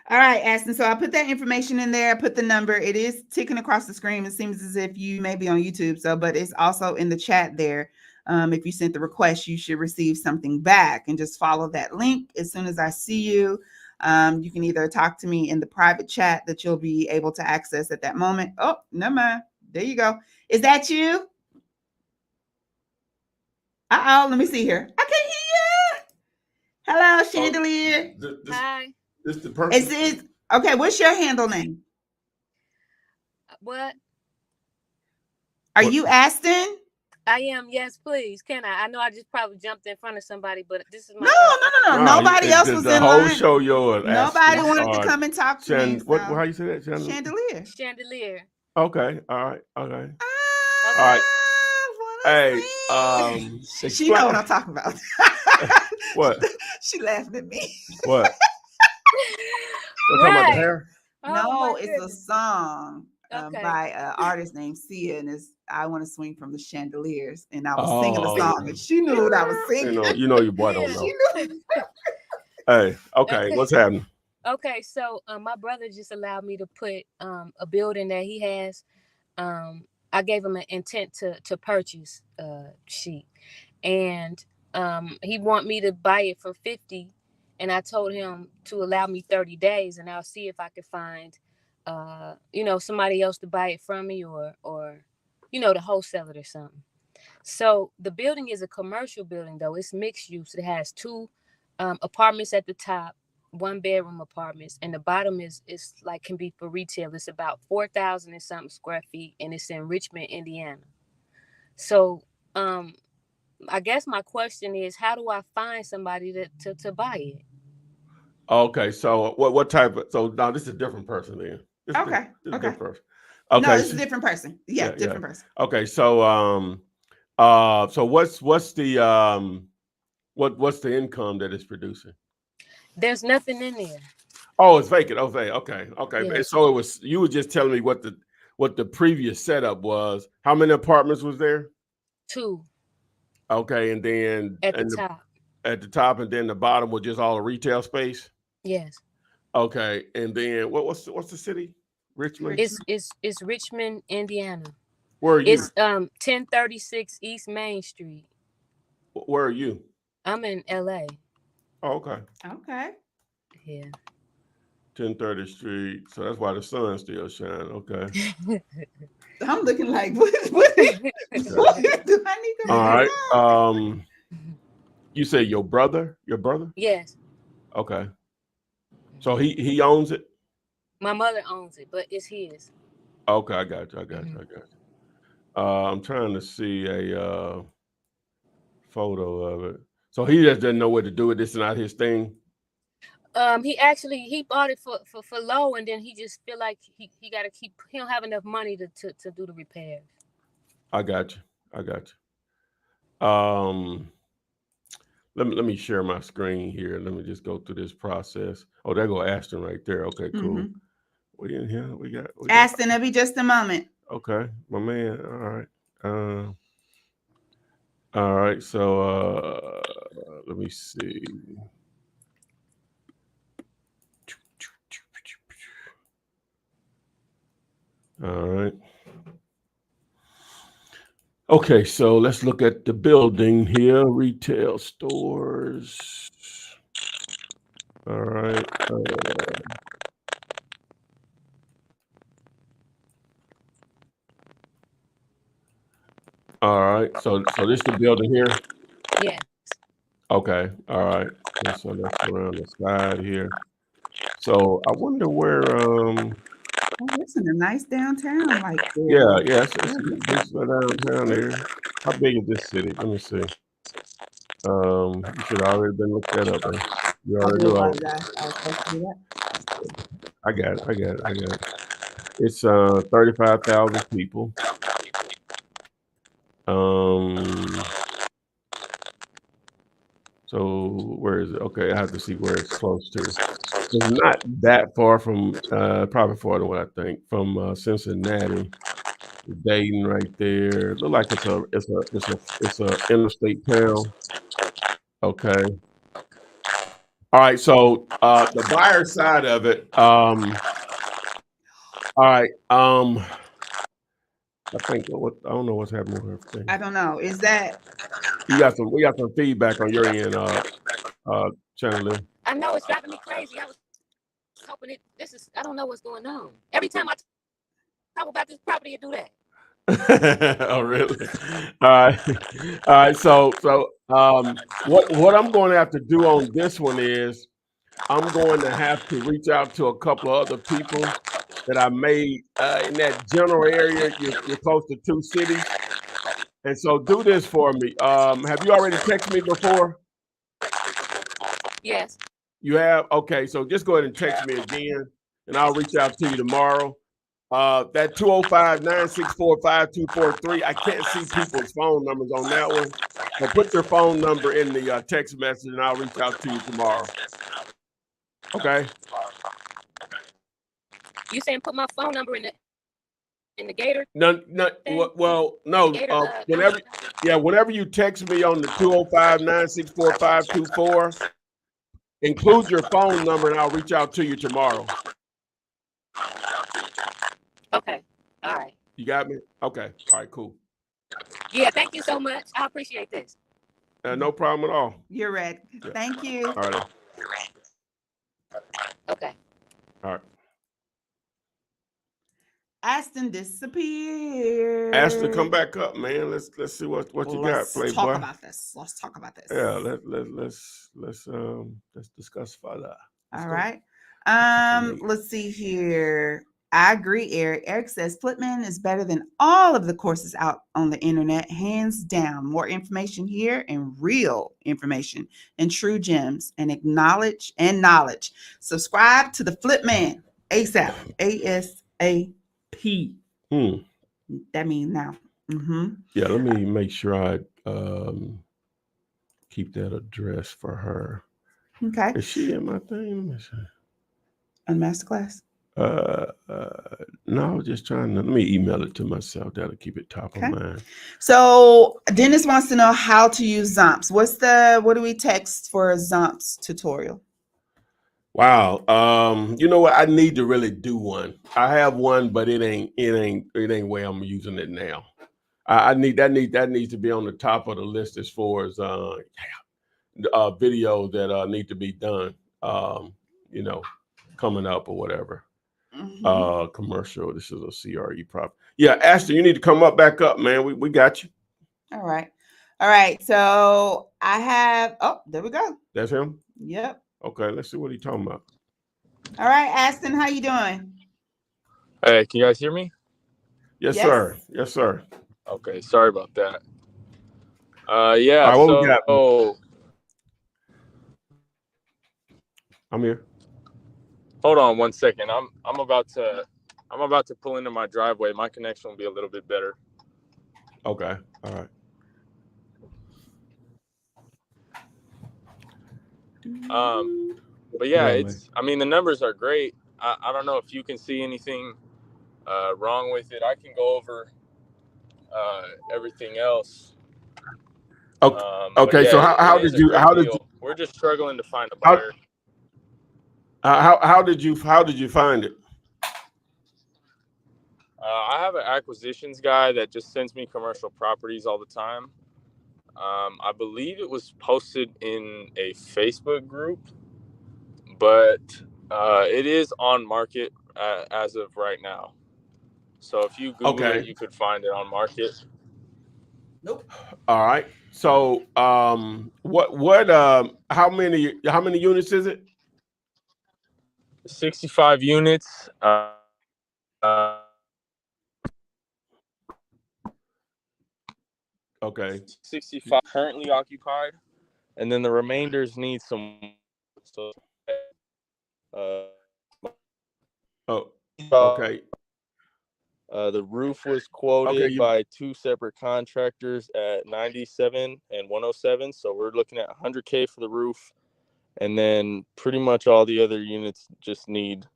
Aston. So I put that information in there. I put the number. It is ticking across the screen. It seems as if you may be on YouTube. But it's also in the chat there. If you sent the request, you should receive something back, and just follow that link. As soon as I see you, you can either talk to me in the private chat that you'll be able to access at that moment. Oh, never mind. There you go. Is that you? Let me see here. I can't hear you. Hello, Chandelier. Hi. This the person. Okay, what's your handle name? What? Are you Aston? I am. Yes, please. Can I? I know I just probably jumped in front of somebody, but this is my. No. Nobody else was in line. The whole show yours. Nobody wanted to come and talk to me. How you say that? Chandelier. Okay. All right. Okay. All right. Hey. She know what I'm talking about. What? She laughing at me. What? We're talking about the hair? No, it's a song by an artist named Sia, and it's "I Want to Swing from the Chandeliers." And I was singing the song, and she knew what I was singing. Your boy don't know. Hey, okay, what's happening? Okay, so my brother just allowed me to put a building that he has. I gave him an intent to purchase sheet, and he want me to buy it for $50, and I told him to allow me 30 days, and I'll see if I could find somebody else to buy it from me, or to wholesale it or something. So the building is a commercial building, though. It's mixed use. It has 2 apartments at the top, 1-bedroom apartments, and the bottom is like can be for retail. It's about 4,000 and something square feet, and it's in Richmond, Indiana. So I guess my question is, how do I find somebody to buy it? Okay, so what type of, so now this is a different person then. This is a different person. Okay. No, it's a different person. Yeah, different person. Okay, so so what's the what's the income that it's producing? There's nothing in there. Oh, it's vacant. Okay. Yeah. So you were just telling me what the previous setup was. How many apartments was there? 2. Okay, and then at the top, and then the bottom was just all the retail space. Yes. Okay, and then what's the city? Richmond. It's Richmond, Indiana. Where are you? It's 1036 East Main Street. Where are you? I'm in LA. Oh, okay. Okay. Yeah. 1030 Street. So that's why the sun still shines. Okay. I'm looking like what do I need to? All right. You say your brother? Your brother? Yes. Okay. So he owns it? My mother owns it, but it's his. Okay, I got you. I'm trying to see a photo of it. So he just doesn't know what to do with this, not his thing. He bought it for low, and then he just feel like he gotta keep, he don't have enough money to do the repairs. I got you. Let me share my screen here. Let me just go through this process. Oh, there go Ashton right there. Okay, cool. We in here. We got Ashton, it'll be just a moment. Okay, my man. All right. So let me see. All right. Okay, so let's look at the building here. Retail stores. All right. All right. So this the building here? Yes. Okay. All right. And so that's around the side here. So I wonder where Oh, it's in a nice downtown, like yeah, it's this downtown there. How big is this city? Let me see. You should have already been looked that up. Huh? You I already do know. apologize. I was supposed to do that. I got it. It's 35,000 people. So where is it? Okay, I have to see where it's close to. It's not that far from probably farther than what I think from Cincinnati. Dayton right there. Look like it's a interstate town. Okay. All right. So the buyer side of it. All right. I think I don't know what's happening with everything. I don't know. Is that We got some feedback on your end, Chandler. I know it's driving me crazy. I was hoping I don't know what's going on. Every time I talk about this property, you do that. Oh, really? All right. So what I'm going to have to do on this one is I'm going to have to reach out to a couple of other people that I made in that general area. You're close to 2 cities, and so do this for me. Have you already texted me before? Yes. You have? Okay. So just go ahead and text me again, and I'll reach out to you tomorrow. That 205-964-5243. I can't see people's phone numbers on that one. So put your phone number in the text message, and I'll reach out to you tomorrow. Okay. You saying put my phone number in the Gator? No. Well, no. Whenever you text me on the 205-964-5244, include your phone number, and I'll reach out to you tomorrow. Okay. All right. You got me? Okay. All right, cool. Yeah, thank you so much. I appreciate this. No problem at all. you're right? Yeah. Thank you. All right. Okay. All right. Ashton disappeared. Ashton, come back up, man. Let's see what you got, Playboy. Let's talk about this. Yeah, let's discuss further. All right. Let's see here. I agree, Eric. Eric says Flipman is better than all of the courses out on the internet, hands down. More information here and real information and true gems and knowledge. Subscribe to the Flipman ASAP. ASAP. That means now. Yeah, let me make sure I keep that address for her. Okay. Is she in my thing? On masterclass. No, I was just trying to, let me email it to myself. That'll keep it top of mind. So Dennis wants to know how to use Zomps. What do we text for a Zomps tutorial? Wow. You know what? I need to really do one. I have one, but it ain't way I'm using it now. That needs to be on the top of the list as far as videos that need to be done. Coming up or whatever. Commercial. This is a CRE prop. Yeah, Ashton, you need to come back up, man. We got you. All right. All right. So I have, oh, there we go. That's him? Yep. Okay, let's see what he's talking about. All right, Aston, how you doing? Hey, can you guys hear me? Yes, Yes. sir. Yes, sir. Okay, sorry about that. All Yeah, right, what we got? so I'm here. hold on one second. I'm about to pull into my driveway. My connection will be a little bit better. Okay. All right. But yeah, Go ahead, I mean, the numbers are great. I don't know if you can see anything wrong with it. I can go over everything else. okay. But Okay. yeah, So it how is did a you great deal. We're just struggling to find a buyer. how did you find it? I have an acquisitions guy that just sends me commercial properties all the time. I believe it was posted in a Facebook group, but it is on market as of right now. So if you Google it, you could find it on market. Nope. All right. So what how many units is it? 65 units. Okay. 65 currently occupied, and then the remainders need some. So, Oh, okay. The roof was quoted by two separate contractors at 97 and 107. So we're looking at $100K for the roof, and then pretty much all the other units just need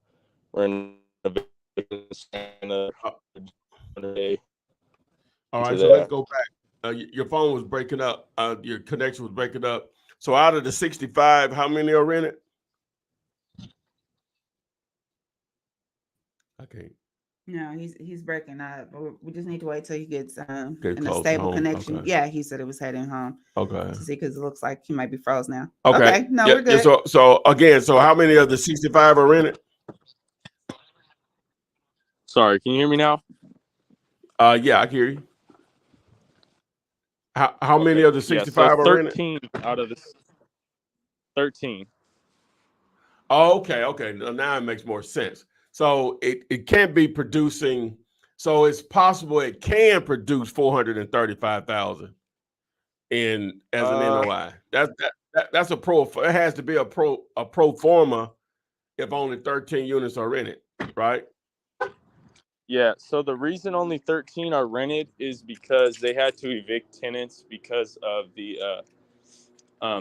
renovation. All right, so let's go back. Your phone was breaking up. Your connection was breaking up. So out of the 65, how many are rented? Okay. No, he's breaking up. We just need to wait till he gets Get in a close stable home. connection. Okay. Yeah, he said it was heading home. Okay. To see, because it looks like he might be froze now. Okay. No, we're good. So again, so how many of the 65 are rented? Sorry, can you hear me now? Yeah, I can hear you. How many of the 65 are rented? 13 out of the 13. Oh, okay. Now it makes more sense. So it can't be producing. So it's possible it can produce 435,000 as an NOI. That's a pro. It has to be a pro forma if only 13 units are rented, right? Yeah. So the reason only 13 are rented is because they had to evict tenants because of the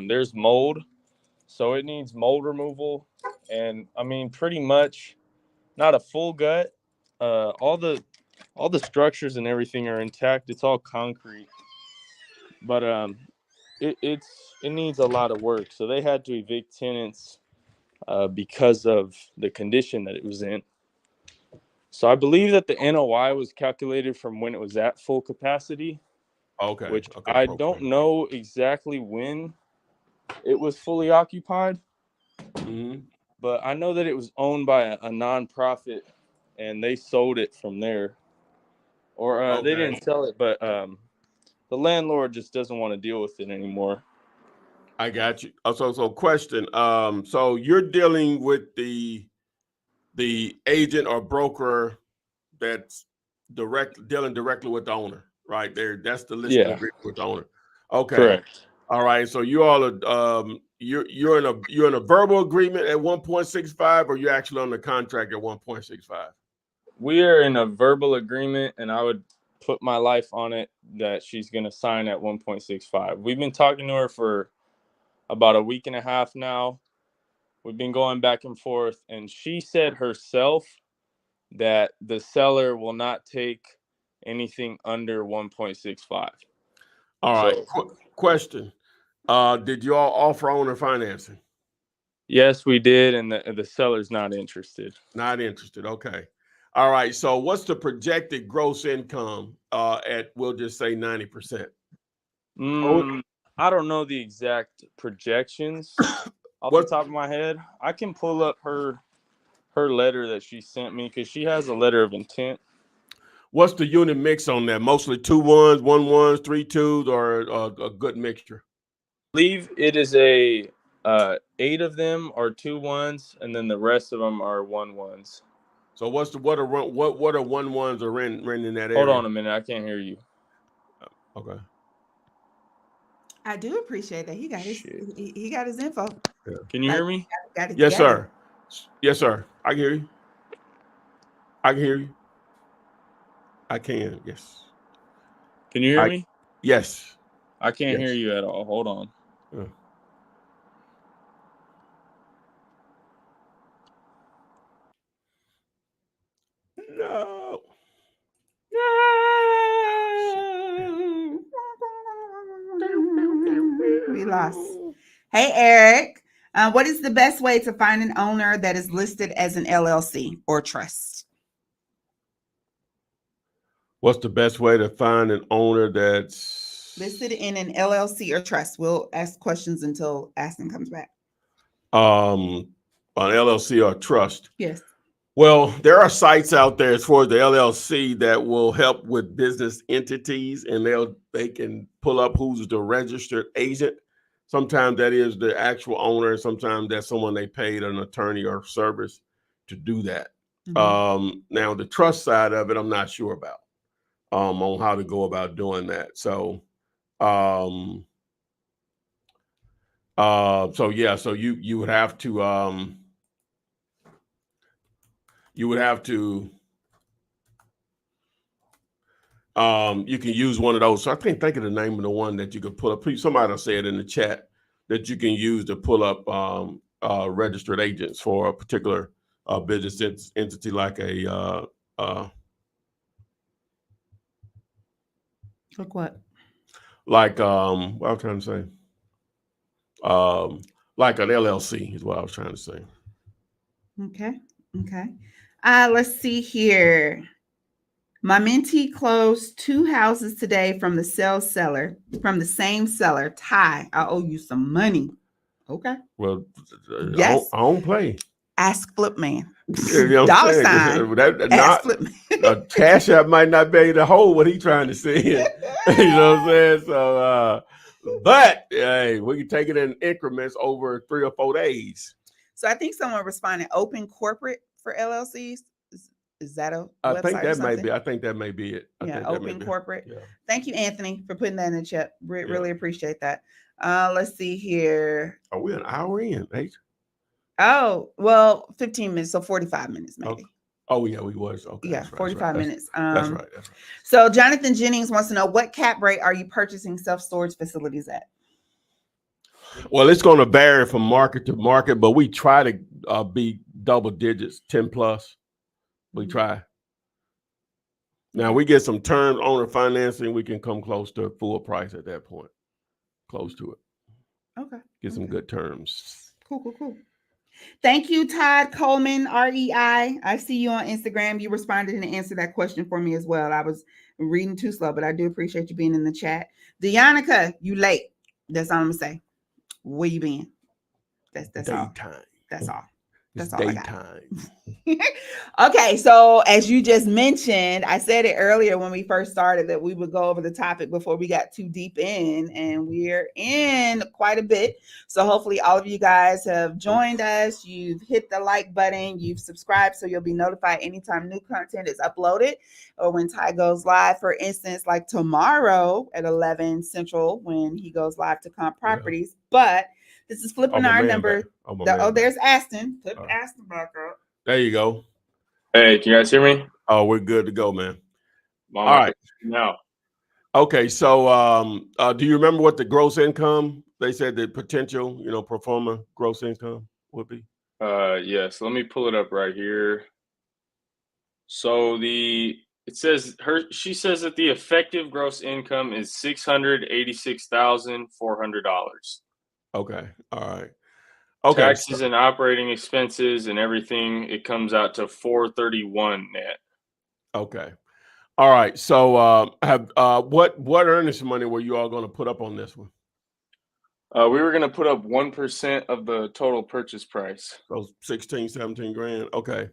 there's mold. So it needs mold removal, and I mean pretty much not a full gut. All the structures and everything are intact. It's all concrete, but it needs a lot of work. So they had to evict tenants because of the condition that it was in. So I believe that the NOI was calculated from when it was at full capacity. Okay. Which I don't know exactly when it was fully occupied. Mm-hmm. But I know that it was owned by a nonprofit, and they sold it from there. Or they didn't sell it, but the landlord just doesn't want to deal with it anymore. I got you. So question. So you're dealing with the agent or broker that's dealing directly with the owner, right? That's the listing agreement with the owner. Okay. Correct. All right. So you all are you're in a verbal agreement at 1.65, or you're actually on the contract at 1.65? We are in a verbal agreement, and I would put my life on it that she's going to sign at 1.65. We've been talking to her for about a week and a half now. We've been going back and forth, and she said herself that the seller will not take anything under 1.65. All right. Question. Did you all offer owner financing? Yes, we did, and the seller's not interested. Not interested. Okay. All right. So what's the projected gross income at, we'll just say 90%? I don't know the exact projections off the top of my head. I can pull up her letter that she sent me, because she has a letter of intent. What's the unit mix on that? Mostly 2 1s, 1 1s, 3 2s, or a good mixture? I believe it is a 8 of them are 2 1s, and then the rest of them are 1 1s. So what are 1 1s are renting that area? Hold on a minute, I can't hear you. Okay. I do appreciate that. He got his info. Yeah. Can you hear me? Got it Yes, together. sir. Yes, sir. I can hear you. I can hear you. I can. Yes. Can you hear me? Yes. I can't hear you at all. Hold on. Yeah. No. We lost. Hey, Eric. What is the best way to find an owner that is listed as an LLC or trust? What's the best way to find an owner that's listed in an LLC or trust? We'll ask questions until Aston comes back. An LLC or trust? Yes. Well, there are sites out there as far as the LLC that will help with business entities, and they can pull up who's the registered agent. Sometimes that is the actual owner. Sometimes that's someone they paid an attorney or service to do that. Mm-hmm. Now the trust side of it, I'm not sure about on how to go about doing that. So, so you would have to you can use one of those. So I can't think of the name of the one that you could pull up. Somebody will say it in the chat that you can use to pull up registered agents for a particular business entity, like a like what? Like what I was trying to say. Like an LLC is what I was trying to say. Okay. Let's see here. My mentee closed 2 houses today from the same seller. Ty, I owe you some money. Okay. Well, yes. I don't play. Ask Flipman. You know Dollar sign. Ask Flipman. Cash App might not be able to hold what he's trying to say. You know what I'm saying? So, but hey, we can take it in increments over 3 or 4 days. So I think someone responded, open corporate for LLCs. Is that a I website think that or something? may be. I think that may be it. Open corporate. Yeah. Thank you, Anthony, for putting that in the chat. Really appreciate that. Let's see here. Are we an hour in, H? Oh, well, 15 minutes, so 45 minutes maybe. Okay. Oh, yeah, we was. Okay. Yeah, 45 minutes. That's right. So Jonathan Jennings wants to know, what cap rate are you purchasing self-storage facilities at? Well, it's going to vary from market to market, but we try to be double digits, 10 plus. We try. Now we get some term owner financing. We can come close to full price at that point. Close to it. Okay. Get some good terms. Cool. Thank you, Todd Coleman, REI. I see you on Instagram. You responded and answered that question for me as well. I was reading too slow, but I do appreciate you being in the chat. Deonica, you late. That's all I'm gonna say. Where you been? That's all. That's all. That's all daytime. I got. Okay, so as you just mentioned, I said it earlier when we first started that we would go over the topic before we got too deep in, and we're in quite a bit. So hopefully all of you guys have joined us. You've hit the like button, you've subscribed, so you'll be notified anytime new content is uploaded or when Ty goes live. For instance, like tomorrow at 11 Central when he goes live to Comp Properties. But this is Flippinar number. There's Aston. Flip Aston back up. There you go. Hey, can you guys hear me? Oh, we're good to go, man. All right. Now. Okay, so do you remember what the gross income? They said the potential, pro forma gross income would be? Yes. Let me pull it up right here. So she says that the effective gross income is $686,400. Okay. All right. Okay. Taxes and operating expenses and everything, it comes out to $431 net. Okay. All right. So what earnest money were you all going to put up on this one? We were going to put up 1% of the total purchase price. So 16, 17 grand. Okay.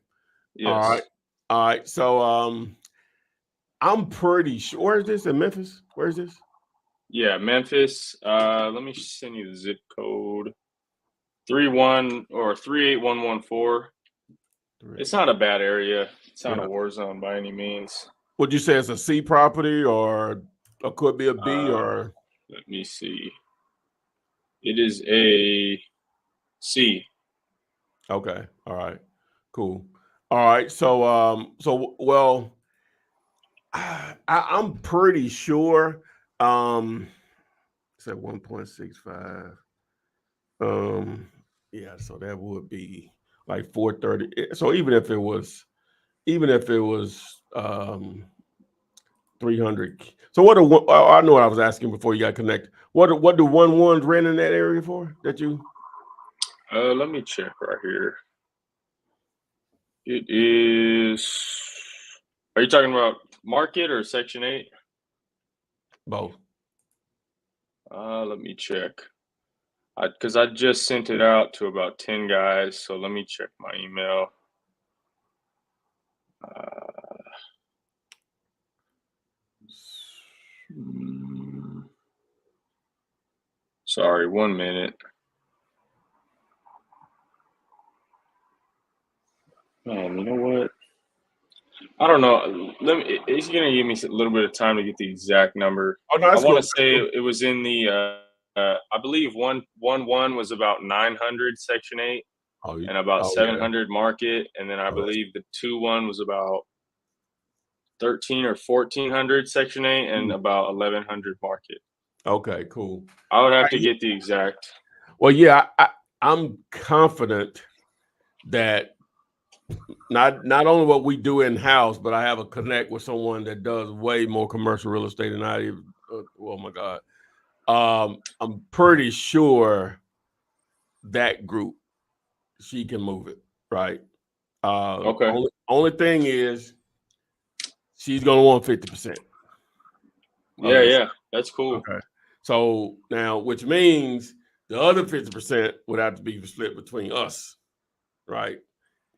Yes. All right. So I'm pretty sure. Where is this in Memphis? Where is this? Yeah, Memphis. Let me send you the zip code. 38114. It's not a bad area. It's not a war zone by any means. Would you say it's a C property or could be a B or? Let me see. It is a C. Okay. All right. Cool. All right. So well, I'm pretty sure. It's at 1.65. Yeah. So that would be like 430. So even if it was 300. So what? I know what I was asking before you got connected. What do 1-1s rent in that area for? That you? Let me check right here. It is. Are you talking about market or Section 8? Both. Let me check. Because I just sent it out to about 10 guys. So let me check my email. Sorry, 1 minute. Man, you know what? I don't know. It's gonna give me a little bit of time to get the exact number. Oh, no, I that's want cool. to say it was in the. I believe 111 was about 900 Section 8, and about 700 market, and then I believe the 21 was about 13 or 1400 Section 8, and about 1100 market. Okay, cool. I would have to get the exact. Well, yeah, I'm confident that not only what we do in house, but I have a connect with someone that does way more commercial real estate than I even. Oh my God, I'm pretty sure that group she can move it right. Okay. Only thing is she's gonna want 50%. Yeah, that's cool. Okay. So now, which means the other 50% would have to be split between us, right?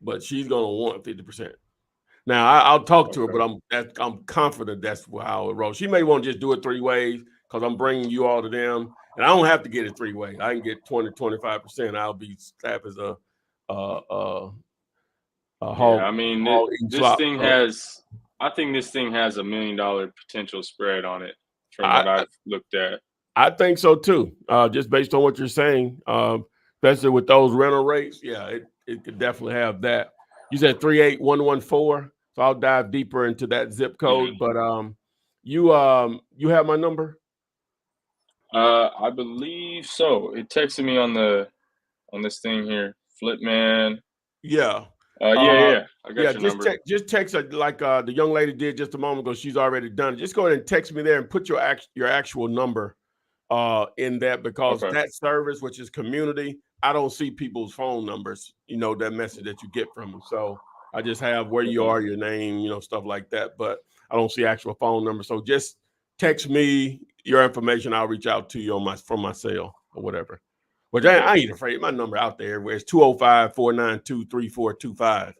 But she's gonna want 50%. Now I'll talk to her, but I'm confident that's how it rolls. She may want to just do it 3 ways because I'm bringing you all to them, and I don't have to get it 3 ways. I can get 20-25%. I'll be staffed as a hog. Yeah, I mean, this thing has. I think this thing has $1 million potential spread on it from what I've looked at. I think so too. Just based on what you're saying, especially with those rental rates, yeah, it could definitely have that. You said 38114, so I'll dive deeper into that zip code. But you have my number? I believe so. It texted me on this thing here, Flipman. Yeah. Yeah. I got your number. Just text her like the young lady did just a moment ago. She's already done it. Just go ahead and text me there and put your actual number in that, because that service, which is community, I don't see people's phone numbers, that message that you get from them. So I just have where you are, your name, stuff like that, but I don't see actual phone numbers. So just text me your information. I'll reach out to you from my cell or whatever. Which I ain't afraid. My number out there where it's 205-492-3425.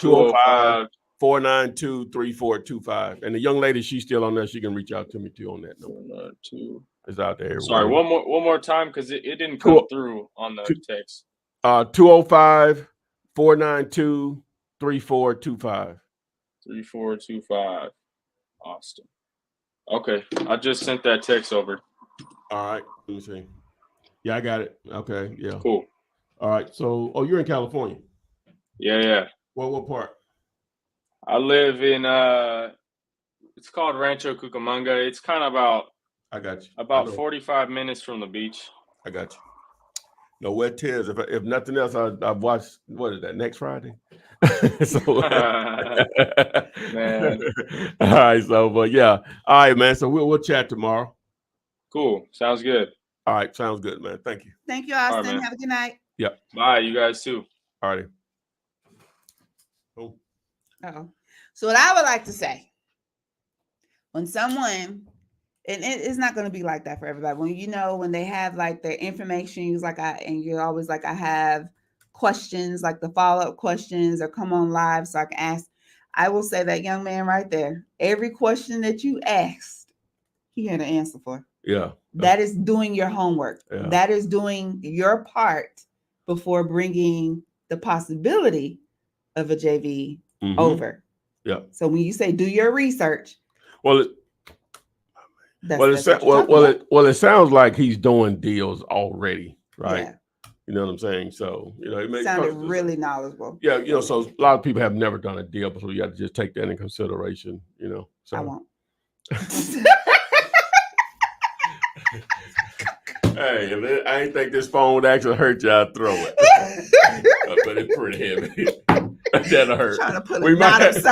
205-492-3425. And the young lady, she's still on there. She can reach out to me too on that number. 492. It's out there. Sorry, one more time, because it didn't come through on the text. 205-492-3425. 3425. Austin. Okay, I just sent that text over. All right, let me see. Yeah, I got it. Okay, yeah. Cool. All right, so you're in California? Yeah. Well, what part? I live in it's called Rancho Cucamonga. It's kind of I got you. About 45 minutes from the beach. I got you. No, where tears. If nothing else, I've watched. What is that? Next Friday. Man. All right. So, but yeah. All right, man. So we'll chat tomorrow. Cool. Sounds good. All right. Sounds good, man. Thank you. Thank you, Austin. Right, have a good night. Yep. Bye. You guys too. All righty. Oh. So what I would like to say, when someone, and it's not going to be like that for everybody. When they have like their information, you're always like, I have questions, like the follow-up questions, or come on live so I can ask. I will say that young man right there, every question that you asked, he had an answer for. Yeah. That is doing your homework. Yeah. That is doing your part before bringing the possibility of a JV over. Yeah. So when you say do your research, well, it sounds like he's doing deals already, right? Yeah. You know what I'm saying? So, it may sounded really knowledgeable. Yeah, so a lot of people have never done a deal before. You have to just take that in consideration, So I won't. Hey, if I ain't think this phone would actually hurt you, I'd throw it. But it's pretty heavy. That'll hurt. Trying to put we might end this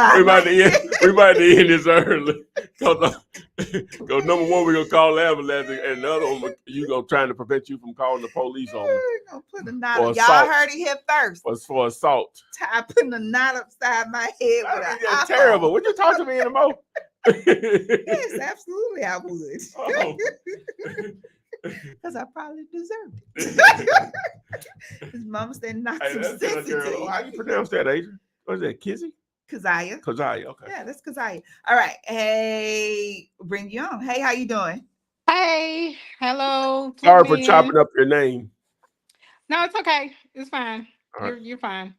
early. Because number one, we're gonna call the ambulance, and the other one, you gonna trying to prevent you from calling the police on me. Gonna put a knot. Y'all heard it here first. For assault. Putting a knot upside my head. That's terrible. Would you talk to me anymore? Yes, absolutely, I would. Because I probably deserved it. His mama said not too sensitive. How you pronounce that, Adrian? What is that, Kizzy? Keziah. Okay. Yeah, that's Keziah. All right. Hey, bring you on. Hey, how you doing? Hey, hello. Sorry for chopping up your name. No, it's okay. It's fine. You're fine.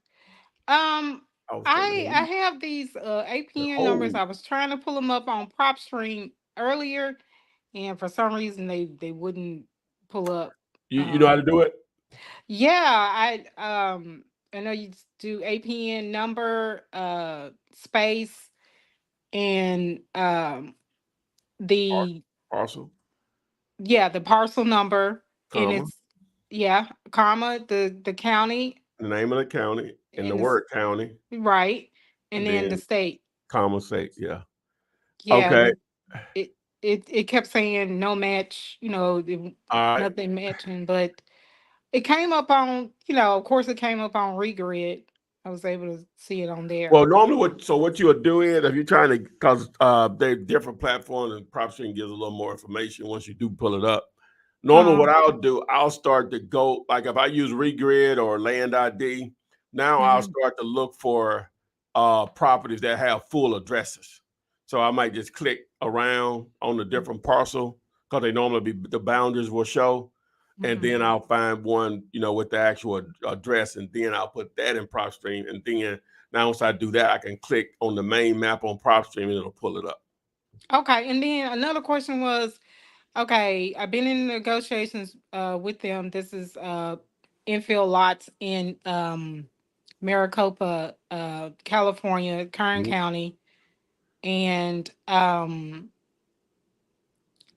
I have these APN numbers. I was trying to pull them up on PropStream earlier, and for some reason they wouldn't pull up. You know how to do it? Yeah, I know you do APN number, space, and the parcel. Yeah, the parcel number, comma. and it's comma, the county, the name of the county, and the word county, right, and then the state, comma state. Yeah. Okay. It kept saying no match, nothing matching, but it came up on, of course, it came up on Regrid. I was able to see it on there. Well, normally, what you would do is, if you're trying to, because they're different platforms, and PropStream gives a little more information once you do pull it up. Normally, what I'll do, I'll start to go, like if I use Regrid or Land ID, now I'll start to look for properties that have full addresses. So I might just click around on the different parcel, because they normally the boundaries will show. And then I'll find one, with the actual address, and then I'll put that in PropStream. And then now once I do that, I can click on the main map on PropStream and it'll pull it up. Okay. And then another question was, okay, I've been in negotiations with them. This is infill lots in Maricopa, California, Kern County. And I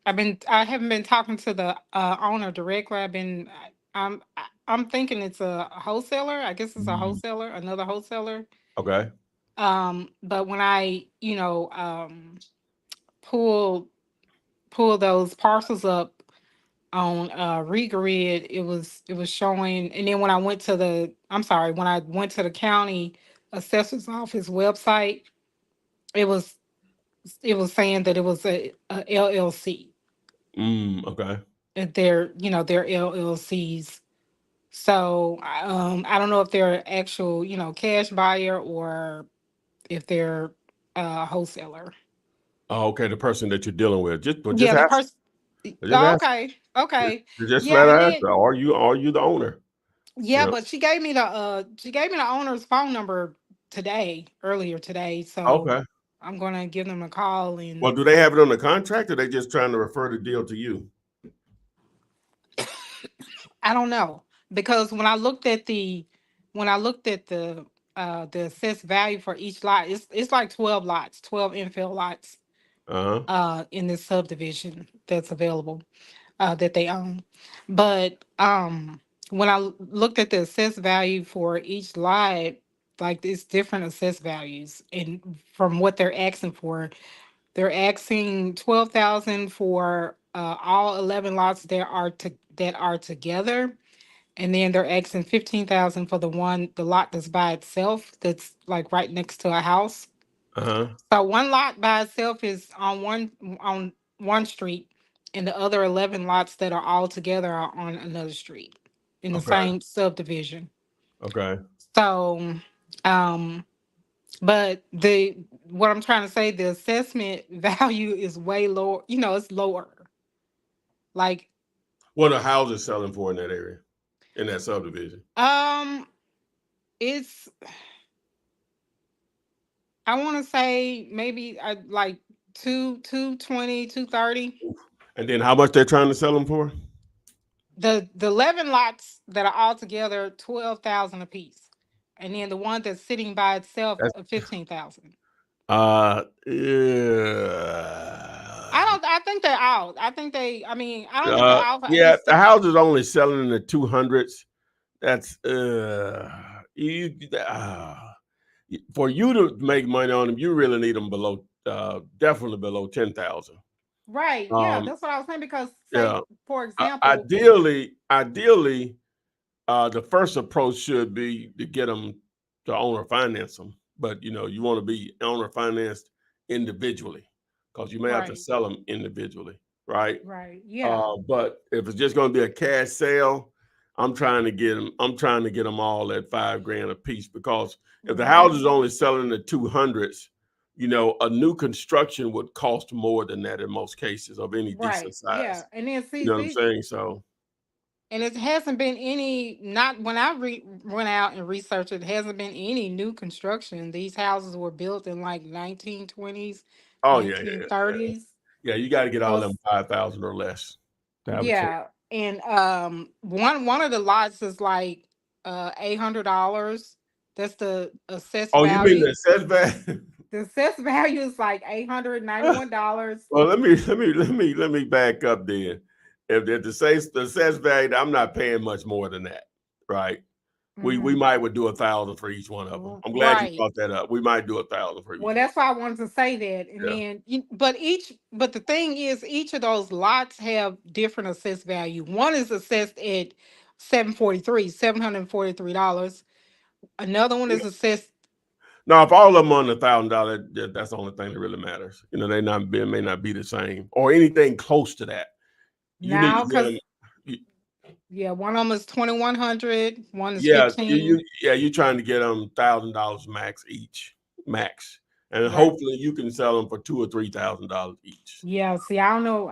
haven't been talking to the owner directly. I'm thinking it's a wholesaler. I guess it's a wholesaler, another wholesaler. Okay. But when I, pull those parcels up on Regrid, it was showing. And then when I went to the county assessor's office website, it was saying that it was a LLC. Okay. And they're LLCs. So I don't know if they're actual, cash buyer, or if they're a wholesaler. Oh, okay. The person that you're dealing with, just The ask. Okay. Just let her ask. Are you the owner? Yeah, but she gave me the owner's phone number earlier today. So okay, I'm gonna give them a call. And well, do they have it on the contract, or they just trying to refer the deal to you? I don't know, because when I looked at the assessed value for each lot, it's like 12 lots, 12 infill lots in this subdivision that's available, that they own. But when I looked at the assessed value for each lot, like, it's different assessed values, and from what they're asking for, they're asking 12,000 for all 11 lots that are together. And then they're asking 15,000 for the lot that's by itself, that's like right next to a house. So one lot by itself is on one street, and the other 11 lots that are all together are on another street in the same subdivision. Okay. So But what I'm trying to say, the assessment value is way lower. You know, it's lower. Like, what are houses selling for in that area, in that subdivision? it's, I want to say maybe like 220, 230. And then how much they're trying to sell them for? The 11 lots that are all together, 12,000 a piece, and then the one that's sitting by itself, That's 15,000. Yeah. I think they're out. I think they. I mean, I don't think they're out. Yeah, the house is only selling in the 200s. That's you for you to make money on them, you really need them below, definitely below 10,000. Right. Yeah, that's what I was saying. Because, say, Yeah, for example, ideally, the first approach should be to get them to owner finance them, but you know you want to be owner financed individually because you may have to right, sell them individually, right? right, yeah, But if it's just going to be a cash sale, I'm trying to get them. I'm trying to get them all at $5,000 a piece because if the house is only selling in the 200s, you know, a new construction would cost more than that in most cases of any decent right, yeah. size. And then You know what I'm saying? So, and it hasn't been any. Not when I went out and researched it. Hasn't been any new construction. These houses were built in like 1920s, oh yeah, yeah, yeah. 1930s. Yeah, you got to get all So them 5,000 or less to have a chance. yeah, and one of the lots is like $800. That's the assessed Oh, you mean value. the assessment? The assessed value is like $891. Well, let me back up then. If the assessed value, I'm not paying much more than that, right? We might would do 1,000 for each one of them. I'm glad you Right. brought that up. We might do 1,000 for each Well, one. that's why I wanted to say that. And Yeah. then, but the thing is, each of those lots have different assessed value. One is assessed at $743. Another one is assessed. Now, if all of them on $1,000, that's the only thing that really matters. You know, may not be the same or anything close to that. You need Now, to get because them. yeah, one of them is 2,100. One is Yeah, 15. you're trying to get them $1,000 max each, max, and Right. hopefully you can sell them for $2,000 or $3,000 each. Yeah. See, I don't know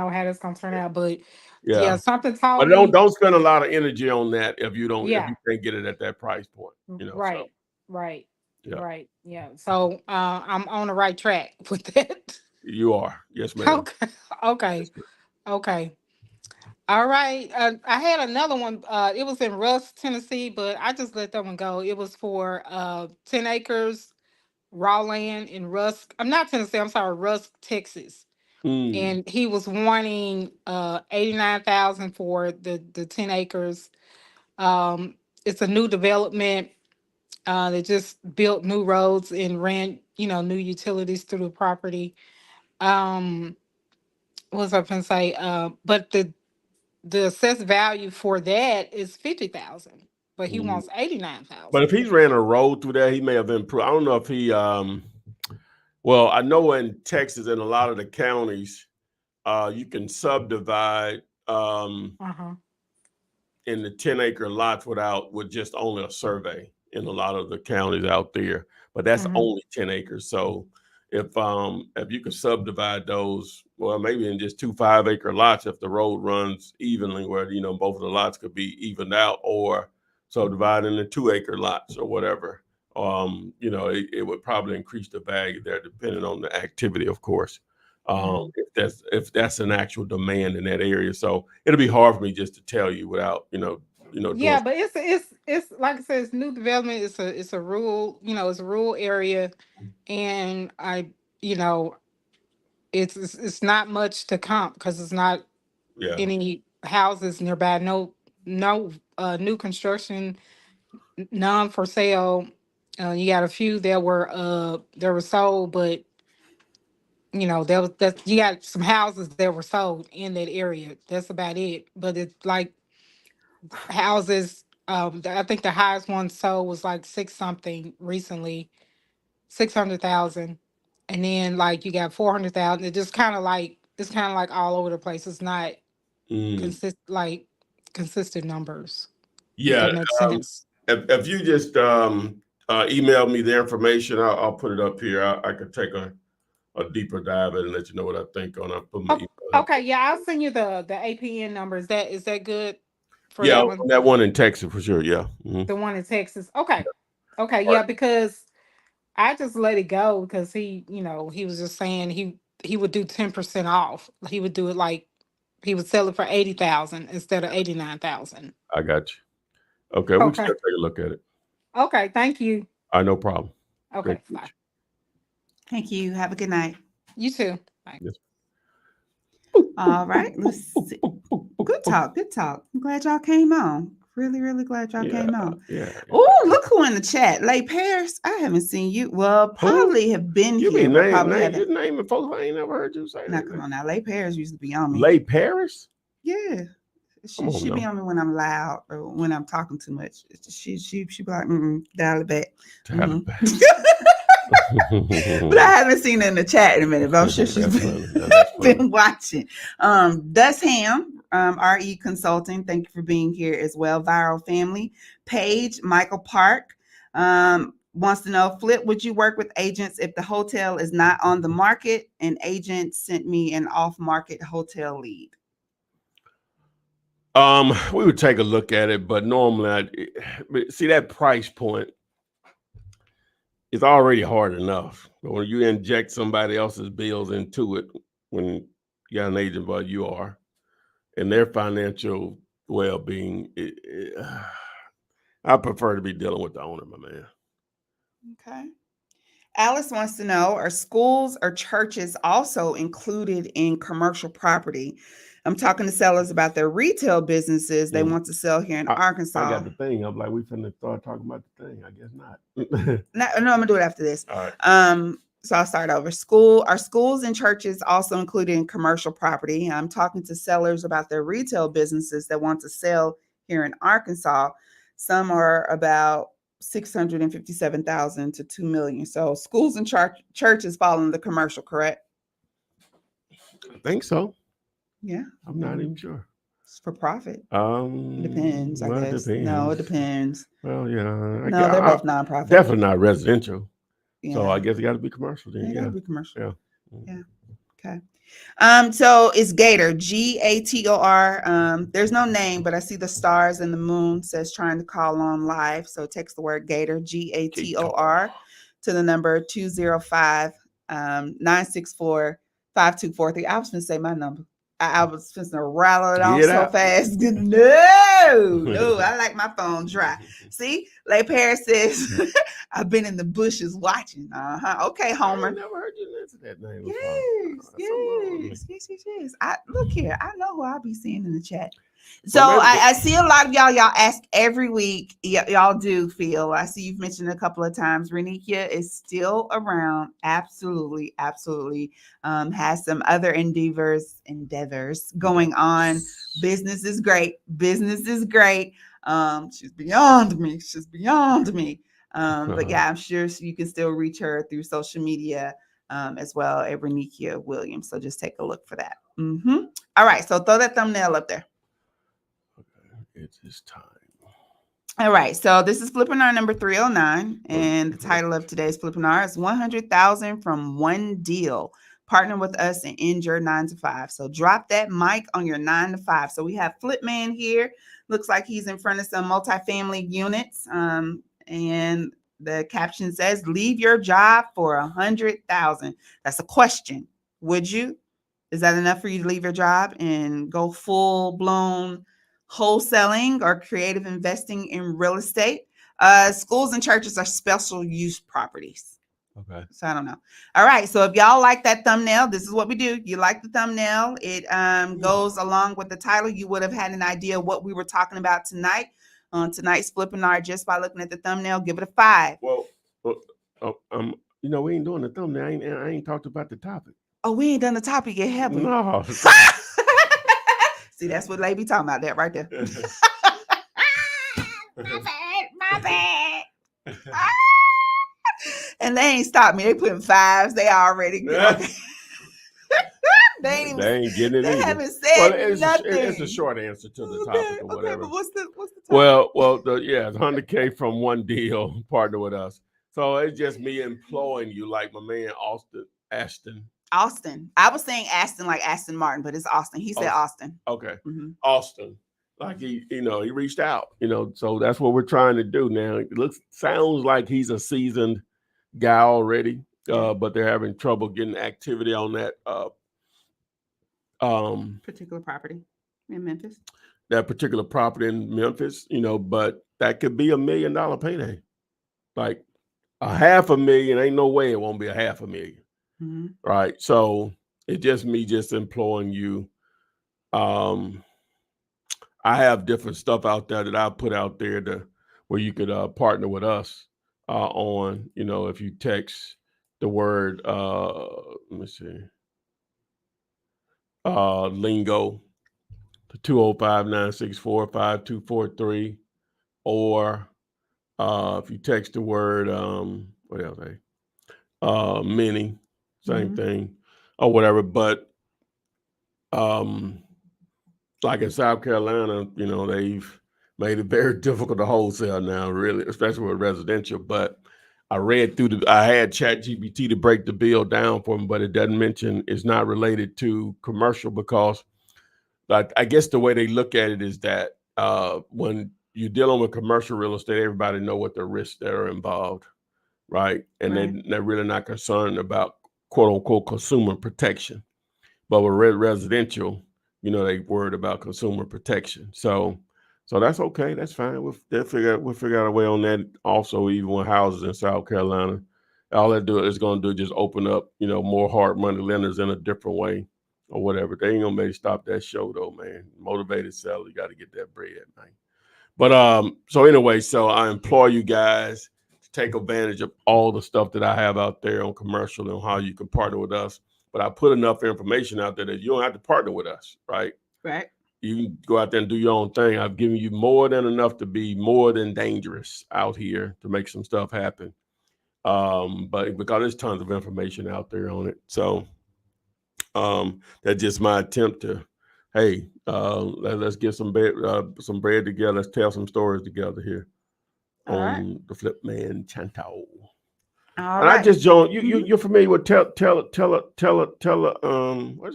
how that's gonna turn out, but Yeah, something but told me. don't spend a lot of energy on that if you Yeah. can't get it at that price point. You know, so Right. Right. yeah, Right. Yeah. So I'm on the right track with that. you are. Yes, ma'am. Okay. Okay. Yes, ma'am. Okay. All right. I had another one. It was in Rusk, Tennessee, but I just let that one go. It was for 10 acres raw land in Rusk. I'm not Tennessee. I'm sorry, Rusk, Texas. Mm. And he was wanting 89,000 for the 10 acres. Um, it's a new development. They just built new roads and ran, new utilities through the property. Um, what was I going to say? But the assessed value for that is 50,000, but he Mm. wants 89,000. But if he's ran a road through there, he may have improved. I don't know if he. Well, I know in Texas, in a lot of the counties, you can subdivide in the 10-acre lots with just only a survey in a lot of the counties out there. But that's only 10 acres. So if you could subdivide those, well, maybe in just 2 5-acre lots, if the road runs evenly, where both of the lots could be evened out, or subdivide into 2-acre lots or whatever. It would probably increase the value there, depending on the activity, of course. If that's an actual demand in that area. So it'll be hard for me just to tell you without Yeah, doing. but it's like I said, it's new development. It's a rural, it's a rural area, and it's not much to comp because it's not Yeah. any houses nearby. No new construction, none for sale. You got a few that were sold, but you got some houses that were sold in that area. That's about it. But it's like houses. I think the highest one sold was like six something recently, 600,000, and then like you got 400,000. It's kind of like all over the place. It's not Mm. consistent numbers. If Yeah. that makes sense. If you just email me the information. I'll put it up here. I could take a deeper dive and let you know what I think on it. Put my email Okay, yeah, I'll send you the APN number. Is that good for yeah, that one? that one in Texas for sure. Yeah. Mm-hmm. The one in Texas. Okay. Okay, All yeah, right. because I just let it go because he was just saying he would do 10% off. He would do it like he would sell it for 80,000 instead of 89,000. I got you. Okay, we can Okay. still take a look at it. Okay, thank you. All right, no problem. Okay, Great. bye. Thank you. Have a good night. You too. Bye. Yes. All right. Let's see. Good talk. Good talk. I'm glad y'all came on. Really, really glad y'all came on. Yeah. Oh, look who in the chat. Lay Paris. I haven't seen you. Well, probably have been You here. be But probably your name and folks I ain't never heard you say Now, that. come on now. Lay Paris used to be on me. Lay Paris? Yeah. She be on me when I'm loud or when I'm talking too much. She be like, dial it back. Dial it back. But I haven't seen her in the chat in a minute, but I'm sure she's been watching. Dust Ham, RE Consulting, thank you for being here as well. Viral Family. Paige, Michael Park wants to know, Flip, would you work with agents if the hotel is not on the market? An agent sent me an off-market hotel lead. We would take a look at it, but normally, see that price point is already hard enough. But when you inject somebody else's bills into it, when you got an agent, but you are, and their financial well-being, I prefer to be dealing with the owner, my man. Okay. Alice wants to know, are schools or churches also included in commercial property? I'm talking to sellers about their retail businesses they want to sell here in Arkansas. I got the thing. I'm like, we finna start talking about the thing. I guess not. No, I'm gonna do it after this. All right. So I'll start over. Are schools and churches also included in commercial property? I'm talking to sellers about their retail businesses that want to sell here in Arkansas. Some are about 657,000 to 2 million. So schools and churches fall in the commercial, correct? I think so. Yeah. I'm not even sure. It's for profit. It depends, I guess. It depends. No, it depends. Well, yeah. No, they're both nonprofit. Definitely not residential. Yeah. So I guess it got to be commercial then. It got to be commercial. Yeah. Yeah. Okay. So it's Gator, Gator. There's no name, but I see the stars and the moon says trying to call on live. So text the word Gator, Gator, to the number 205-964-5243. I was going to say my number. I was just going to rattle it off so fast. No, I like my phone dry. See, Lay Paris says, I've been in the bushes watching. Okay, Homer. I never heard you mention that name before. Yes. Look here. I know who I'll be seeing in the chat. So I see a lot of y'all ask every week. Y'all do feel. I see you've mentioned a couple of times. Renikia is still around. Absolutely. Has some other endeavors going on. Business is great. She's beyond me. But yeah, I'm sure you can still reach her through social media as well at Renikia Williams. So just take a look for that. All right. So throw that thumbnail up there. It is time. All right. So this is Flippinar number 309. And the title of today's Flippinar is 100,000 from one deal. Partner with us and end your 9 to 5. So drop that mic on your 9 to 5. So we have Flipman here. Looks like he's in front of some multifamily units. And the caption says, leave your job for 100,000. That's a question. Would you? Is that enough for you to leave your job and go full blown wholesaling or creative investing in real estate? Schools and churches are special use properties. Okay. So I don't know. All right. So if y'all like that thumbnail, this is what we do. You like the thumbnail. It goes along with the title. You would have had an idea what we were talking about tonight on tonight's Flippinar just by looking at the thumbnail. Give it a 5. Well, we ain't doing the thumbnail. I ain't talked about the topic. Oh, we ain't done the topic yet, have we? No. See, that's what they be talking about, that right there. My bad. And they ain't stopped me. They putting 5s. They already good. They ain't even, They ain't getting it they either. haven't said Well, nothing. it's a short answer to the topic or whatever. But what's the topic? Well, it's 100K from one deal, partner with us. So it's just me employing you, like my man Ashton. Austin. I was saying Aston like Aston Martin, but it's Austin. He said Austin. Okay. Mm-hmm. Austin. Like he reached out, so that's what we're trying to do now. It sounds like he's a seasoned guy already, but they're having trouble getting activity on that particular property in Memphis. That particular property in Memphis, but that could be $1 million payday. Like $500,000, ain't no way it won't be $500,000. Mm-hmm. Right. So it's just me employing you. I have different stuff out there that I put out there where you could partner with us on, if you text the word, let me see, lingo to 205-964-5243, or if you text the word, what else? Mini, same thing, or whatever. But like in South Carolina, they've made it very difficult to wholesale now, really, especially with residential. But I read I had ChatGPT to break the bill down for them, but it doesn't mention it's not related to commercial, because I guess the way they look at it is that when you're dealing with commercial real estate, everybody know what the risks that are involved, right? And they're really not concerned about quote unquote consumer protection. But with residential, they worried about consumer protection. So that's okay. That's fine. We'll figure out a way on that. Also, even with houses in South Carolina, all that is going to do is just open up, more hard money lenders in a different way or whatever. They ain't gonna maybe stop that show though, man. Motivated seller, you got to get that bread, man. But so anyway, so I implore you guys to take advantage of all the stuff that I have out there on commercial and how you can partner with us. But I put enough information out there that you don't have to partner with us, right? Right. You can go out there and do your own thing. I've given you more than enough to be more than dangerous out here to make some stuff happen. But because there's tons of information out there on it. So that's just my attempt to, hey, let's get some bread together. Let's tell some stories together here on the Flip Man Chantal. I just joined. You're familiar with what's it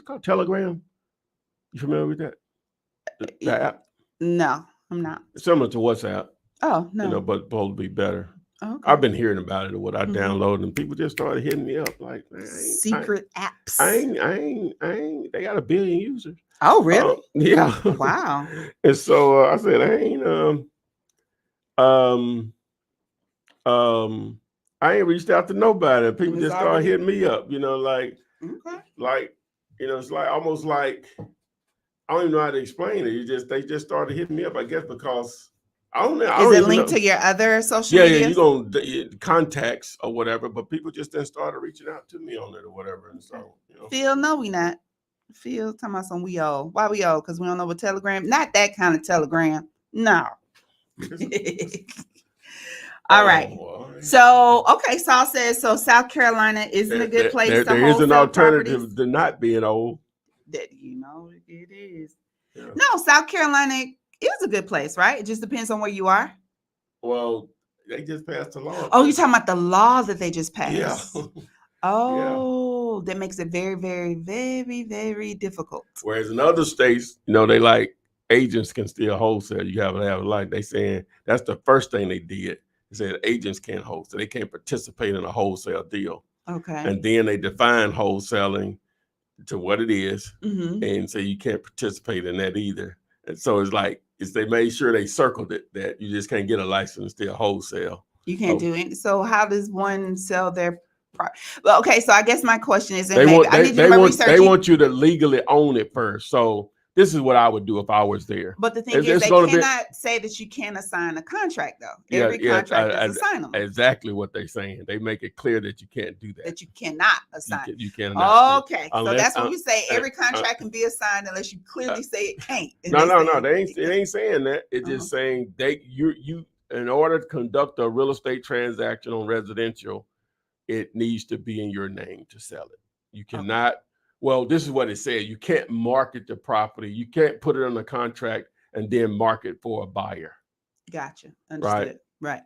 called, Telegram? You familiar with that? The app? No, I'm not. Similar to WhatsApp. Oh no. But supposed to be better. Okay. I've been hearing about it or what I downloaded, and people just started hitting me up like, man, secret apps. I ain't. They got 1 billion users. Oh, really? Yeah. Wow. And so I said, I ain't reached out to nobody. People just started hitting me up, like, it's like almost like, I don't even know how to explain it. They just started hitting me up, I guess, because I don't know. Is it linked to your other social media? Yeah, you're going to contacts or whatever, but people just then started reaching out to me on it or whatever. And so, Phil, no, we not. Phil, talking about some we owe. Why we owe? Because we don't know what Telegram. Not that kind of Telegram. No. All right. So, okay, Saul says, so South Carolina isn't a good place to wholesale There is an alternative properties. to not being old. That it is. Yeah. No, South Carolina is a good place, right? It just depends on where you are. Well, they just passed a law. Oh, you're talking about the law that they just passed. Yeah. Oh, that makes it very, very, very, very difficult. Whereas in other states, they like agents can still wholesale. You have to have a license. They saying that's the first thing they did. They said agents can't wholesale. They can't participate in a wholesale deal. Okay. And then they define wholesaling to what it is, and so you can't participate in that either. And so it's like they made sure they circled it that you just can't get a license still wholesale. You can't do it. So how does one sell their well, okay, so I guess my question is, they want you to legally own it first. So this is what I would do if I was there. But the thing is, they cannot say that you can't assign a contract, though. Every contract is assignable. Exactly what they're saying. They make it clear that you can't do that. That you cannot assign. You cannot. Okay, so that's what you say. Every contract can be assigned unless you clearly say it can't. No. It ain't saying that. It's just saying you in order to conduct a real estate transaction on residential, it needs to be in your name to sell it. You cannot Well, this is what it said. You can't market the property. You can't put it on the contract and then market for a buyer. Gotcha. Understood. Right.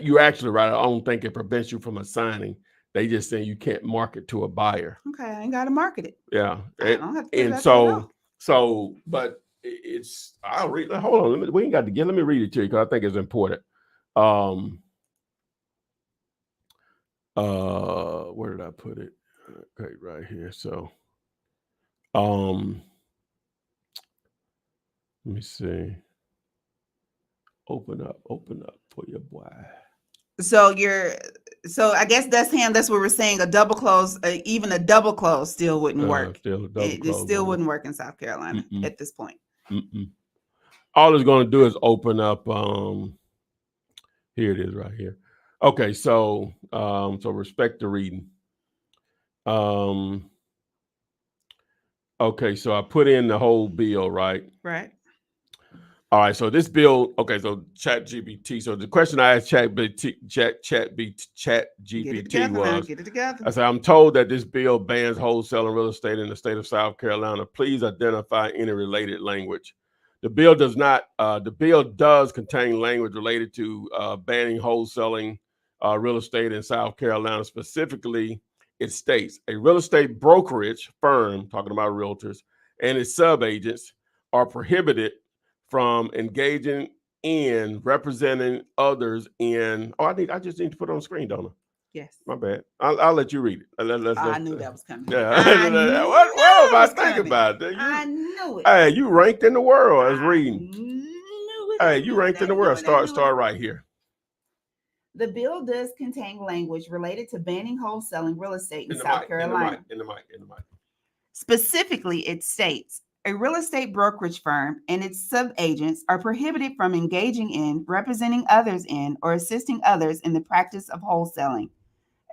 You're actually right. I don't think it prevents you from assigning. They just saying you can't market to a buyer. Okay, I ain't got to market it. Yeah. I don't have to put it And out there at all. but it's, I'll read, hold on. We ain't got to get, let me read it to you because I think it's important. Where did I put it? Okay, right here. So, let me see. Open up for your boy. So I guess that's what we're saying. A double close, even a double close still wouldn't work. It still wouldn't work in South Carolina at this point. All it's going to do is open up. Here it is right here. Okay, so respect the reading. Okay, so I put in the whole bill, right? Right. All right, so this bill, okay, so ChatGPT. So the question I asked ChatGPT was, get it together. I said, I'm told that this bill bans wholesaling real estate in the state of South Carolina. Please identify any related language. The bill does not. The bill does contain language related to banning wholesaling real estate in South Carolina. Specifically, it states a real estate brokerage firm, talking about realtors, and its subagents are prohibited from engaging in representing others in. Oh, I just need to put it on the screen, don't I? Yes. My bad. I'll let you read it. I knew that was coming. Yeah. What am I thinking about? I knew it. Hey, you ranked in the world as reading. Knew it. Hey, you ranked in the world. Start right here. The bill does contain language related to banning wholesaling real estate in South Carolina. In the mic. Specifically, it states a real estate brokerage firm and its subagents are prohibited from engaging in, representing others in, or assisting others in the practice of wholesaling.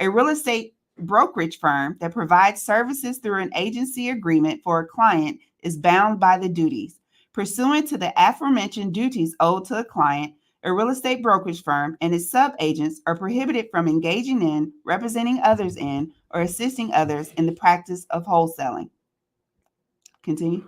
A real estate brokerage firm that provides services through an agency agreement for a client is bound by the duties. Pursuant to the aforementioned duties owed to a client, a real estate brokerage firm and its subagents are prohibited from engaging in, representing others in, or assisting others in the practice of wholesaling. Continue.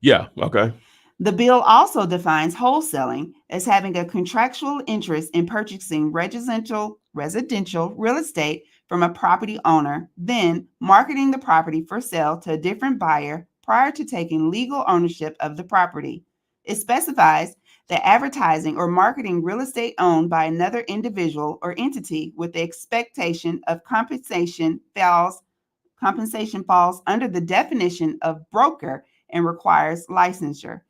Yeah, okay. The bill also defines wholesaling as having a contractual interest in purchasing residential real estate from a property owner, then marketing the property for sale to a different buyer prior to taking legal ownership of the property. It specifies that advertising or marketing real estate owned by another individual or entity with the expectation of compensation falls under the definition of broker and requires licensure.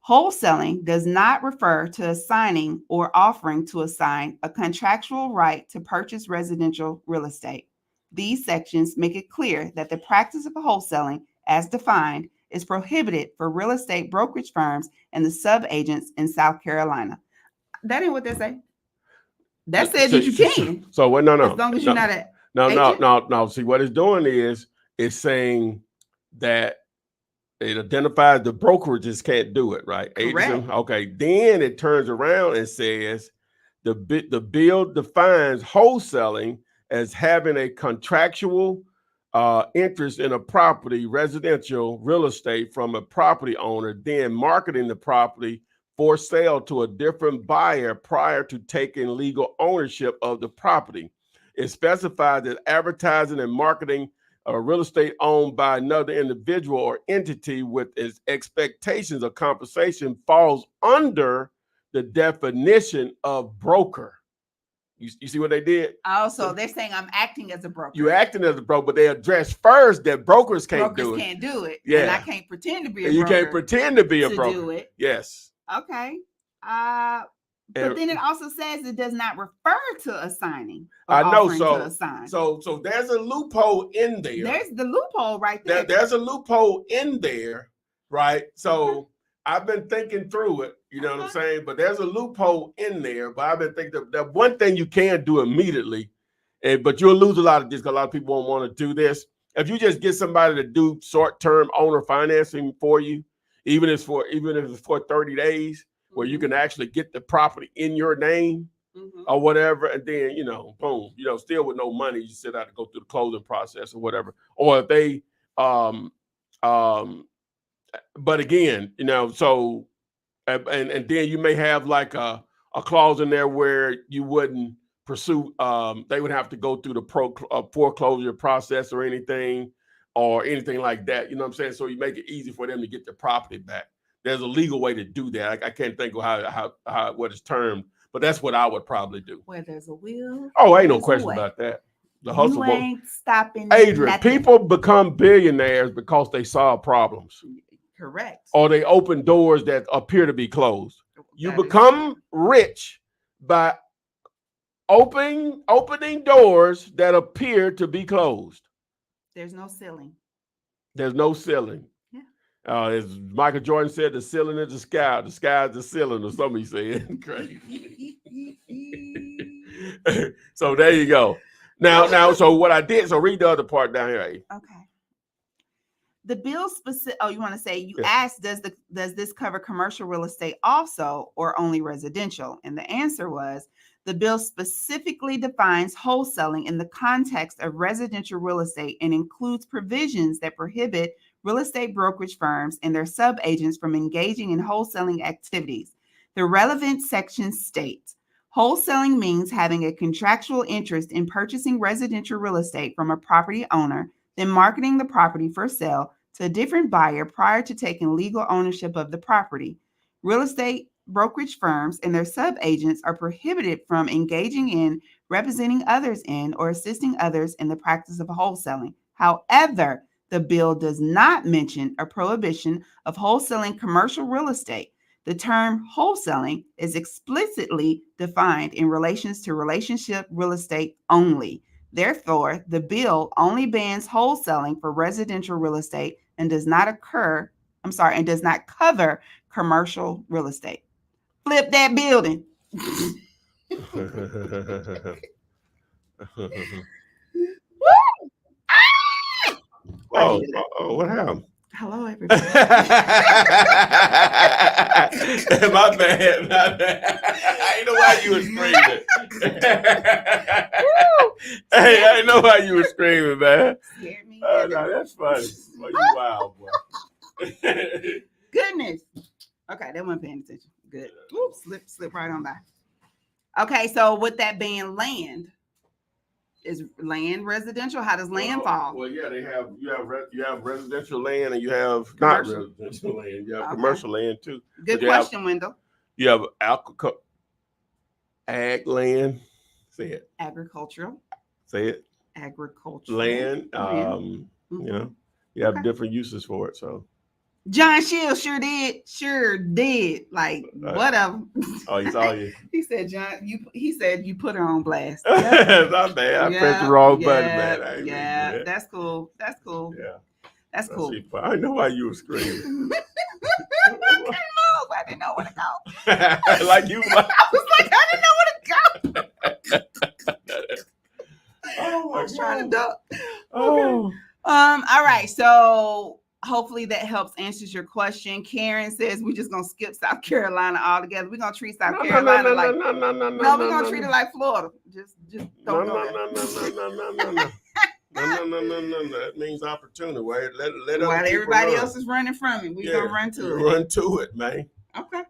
Wholesaling does not refer to assigning or offering to assign a contractual right to purchase residential real estate. These sections make it clear that the practice of wholesaling, as defined, is prohibited for real estate brokerage firms and the subagents in South Carolina. That ain't what they say. That said that you can. So no. As long as you're not an agent. No. See, what it's doing is it's saying that it identifies the brokerages can't do it, right? Correct. Okay. Then it turns around and says the bill defines wholesaling as having a contractual interest in a property, residential real estate from a property owner, then marketing the property for sale to a different buyer prior to taking legal ownership of the property. It specifies that advertising and marketing real estate owned by another individual or entity with its expectations of compensation falls under the definition of broker. You see what they did? Also, they're saying I'm acting as a broker. You're acting as a broker, but they address first that brokers can't do it. Brokers can't do it. Yeah. And I can't pretend to be a broker. You can't pretend to be a broker. Do it. Yes. Okay. But then it also says it does not refer to assigning. I know. So there's a loophole in there. There's the loophole right there. There's a loophole in there, right? So I've been thinking through it, you know what I'm saying? But there's a loophole in there. But I've been thinking that one thing you can do immediately, but you'll lose a lot of this because a lot of people won't want to do this. If you just get somebody to do short-term owner financing for you, even if it's for 30 days, where you can actually get the property in your name or whatever, and then, boom, still with no money, you still have to go through the closing process or whatever. Or if they But again, so and then you may have like a clause in there where you wouldn't pursue. They would have to go through the foreclosure process or anything like that. You know what I'm saying? So you make it easy for them to get their property back. There's a legal way to do that. I can't think of how what it's termed, but that's what I would probably do. Where there's a will. Oh, ain't no question about that. The hustle you ain't stopping. Adrian, nothing. people become billionaires because they solve problems. Correct. Or they open doors that appear to be closed. You become rich by opening doors that appear to be closed. There's no ceiling. There's no ceiling. Yeah. As Michael Jordan said, the ceiling is the sky. The sky is the ceiling, or somebody said. Crazy. So there you go. Now, so what I did, so read the other part down here. Okay. The bill specific. Oh, you want to say you asked, does this cover commercial real estate also, or only residential? And the answer was, the bill specifically defines wholesaling in the context of residential real estate and includes provisions that prohibit real estate brokerage firms and their subagents from engaging in wholesaling activities. The relevant section states, wholesaling means having a contractual interest in purchasing residential real estate from a property owner, then marketing the property for sale to a different buyer prior to taking legal ownership of the property. Real estate brokerage firms and their subagents are prohibited from engaging in, representing others in, or assisting others in the practice of wholesaling. However, the bill does not mention a prohibition of wholesaling commercial real estate. The term wholesaling is explicitly defined in relations to relationship real estate only. Therefore, the bill only bans wholesaling for residential real estate and does not cover commercial real estate. Flip that building. Oh, what happened? Hello, everybody. My bad. I didn't know why you were screaming. Hey, I didn't know why you were screaming, man. Scared me. No, that's funny. Well, you wild, boy. Goodness. Okay, they weren't paying attention. Good. Oops, slip right on by. Okay, so with that being land, is land residential? How does land fall? Well, yeah, you have residential land and you have commercial. Not residential land. You have commercial land too. Good question, Wendell. You have ag land. Say it. Agricultural. Say it. Agricultural land. You have different uses for it. So John Shields sure did. Like whatever. Oh, he saw you. He said, John, he said you put her on blast. That's not bad. I pressed the wrong button, man. Yeah, that's cool. That's cool. Yeah. That's cool. I know why you were screaming. I didn't know where to go. Like you. I was like, I didn't know where to go. Oh, I was trying to duck. Oh. Okay. All right. So hopefully that helps answers your question. Karen says we're just gonna skip South Carolina altogether. We're gonna treat South Carolina like we're gonna treat it like Florida. Just don't do it. No. That means opportunity. Let while everybody else is running from it, we're gonna run to it. Run to it, man. Okay.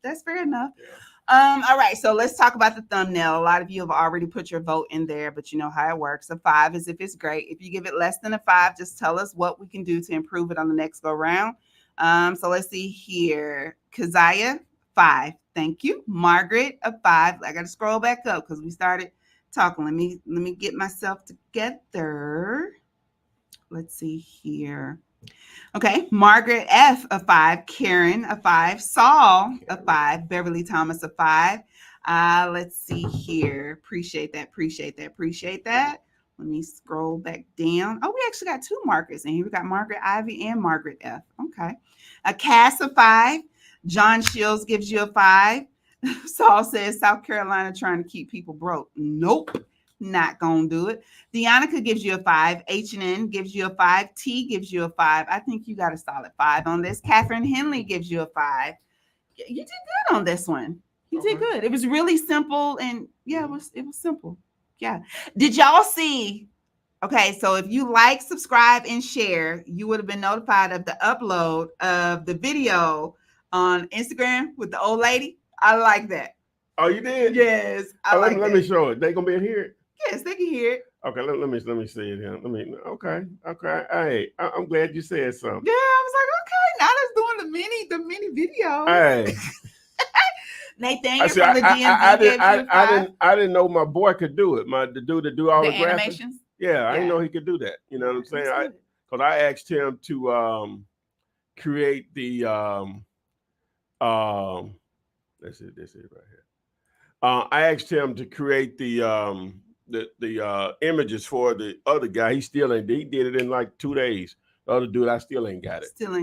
That's fair enough. Yeah. All right, so let's talk about the thumbnail. A lot of you have already put your vote in there, but you know how it works. A 5 is if it's great. If you give it less than a 5, just tell us what we can do to improve it on the next go round. So let's see here. Keziah, 5. Thank you. Margaret, a 5. I got to scroll back up because we started talking. Let me get myself together. Let's see here. Okay, Margaret F, a 5, Karen, a 5, Saul, a 5, Beverly Thomas, a 5. Let's see here. Appreciate that. Let me scroll back down. Oh, we actually got 2 Margarets in here. We got Margaret Ivy and Margaret F. Okay. A Cass, a 5. John Shields gives you a 5. Saul says South Carolina trying to keep people broke. Nope. Not gonna do it. Deonica gives you a 5. H&N gives you a 5. T gives you a 5. I think you got a solid 5 on this. Catherine Henley gives you a 5. You did good on this one. You did good. It was really simple, and it was simple. Yeah. Did y'all see Okay, so if you like, subscribe, and share, you would have been notified of the upload of the video on Instagram with the old lady. I like that. Oh, you did? Yes, I like that. Let me show it. They gonna be able to hear it? Yes, they can hear it. Okay, let me see it here. Okay. Hey, I'm glad you said something. Yeah, I was like, okay, now that's doing the mini videos. Hey. Nathaniel from the DMV I didn't know my boy could do it. The dude that do all the graphics. Animations. Yeah, I didn't know he could do that. You know what I'm saying? Because I asked him to create the this is right here. I asked him to create the images for the other guy. He still ain't. He did it in like 2 days. The other dude, I still ain't got it. I still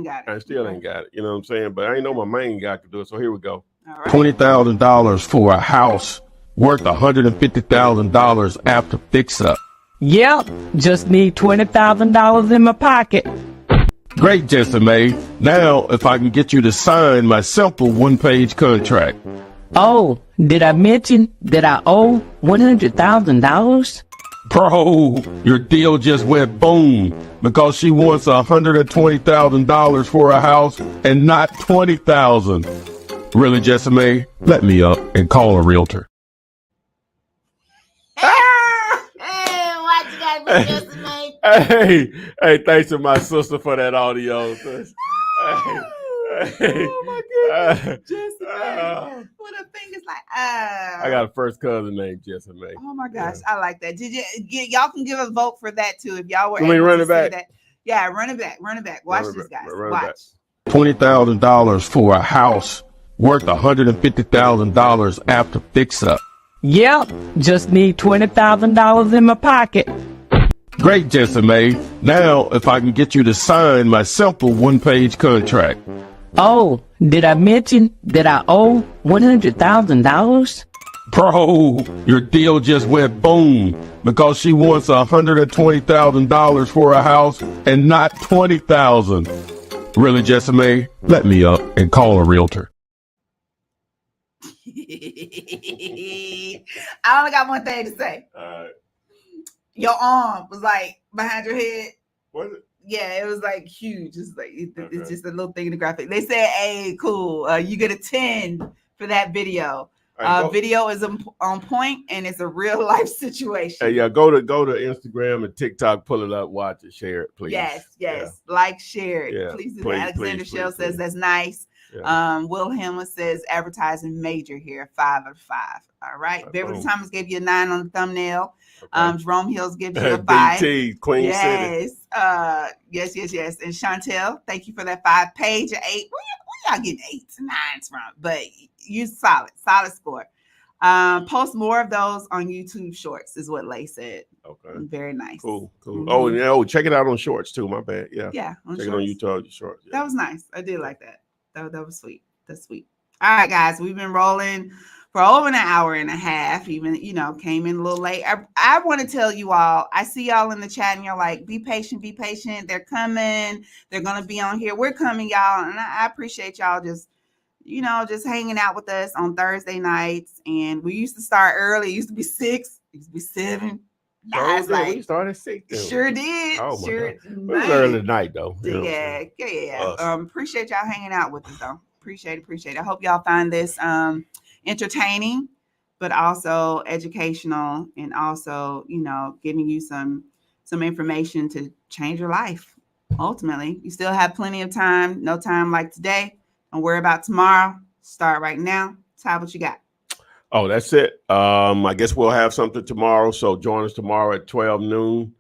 ain't got it. You know what I'm saying? But I ain't know my main guy could do it. So here we go. All right. $20,000 for a house worth $150,000 after fix up. Yep, just need $20,000 in my pocket. Great, Jessamy. Now, if I can get you to sign my simple one-page contract. Oh, did I mention that I owe $100,000? Bro, your deal just went boom because she wants $120,000 for a house and not $20,000. Really, Jessamy? Let me up and call a realtor. Hey, thanks to my sister for that audio. Oh my goodness, Jessamy. What a thing is like. I got a first cousin named Jessamy. Oh my gosh, I like that. Did y'all can give a vote for that too if y'all were. Let me run it back. That. Yeah, run it back. Watch this, guys. Watch. $20,000 for a house worth $150,000 after fix up. Yep, just need $20,000 in my pocket. Great, Jessamy. Now, if I can get you to sign my simple one-page contract. Oh, did I mention that I owe $100,000? Bro, your deal just went boom because she wants $120,000 for a house and not $20,000. Really, Jessamy? Let me up and call a realtor. I only got one thing to say. All right. Your arm was like behind your head. Was it? Yeah, it was like huge. It's like it's just a little thing in the graphic. They said, "Hey, cool. You get a 10 for that video. Right, video is on point and it's a real life situation." Hey, yeah, go to Instagram and TikTok. Pull it up, watch it, share it, please. Yes. Yeah. Like, share it. Yeah, Please do. please, Alexander please, Shell please, says please. that's nice. Yeah. Will Hemmer says advertising major here, 5 out of 5. All right. Beverly Boom. Thomas gave you a 9 on the thumbnail. Okay. Jerome Hills gives you a 5. BT, Queen City. Yes. And Chantel, thank you for that 5 page of 8. Where y'all getting 8s and 9s from? But you solid score. Post more of those on YouTube Shorts is what Lay said. Okay. Very nice. Cool. Mhm. Oh, check it out on Shorts too. My bad. Yeah. Yeah. Check it on YouTube Shorts. Yeah. That was nice. I did like that. That was sweet. That's sweet. All right, guys, we've been rolling for over an hour and a half. Even came in a little late. I want to tell you all. I see y'all in the chat, and you're like, "Be patient, be patient. They're coming. They're gonna be on here. We're coming, y'all." And I appreciate y'all just hanging out with us on Thursday nights. And we used to start early. It used to be 6. It used to be 7. Now it's we started at 6. Then. Sure did. Oh my sure. God. It was early tonight though. Yeah. Appreciate y'all hanging out with us though. Appreciate it. I hope y'all find this entertaining, but also educational, and also giving you some information to change your life. Ultimately, you still have plenty of time. No time like today. Don't worry about tomorrow. Start right now. Ty, what you got? Oh, that's it. I guess we'll have something tomorrow. So join us tomorrow at 12 noon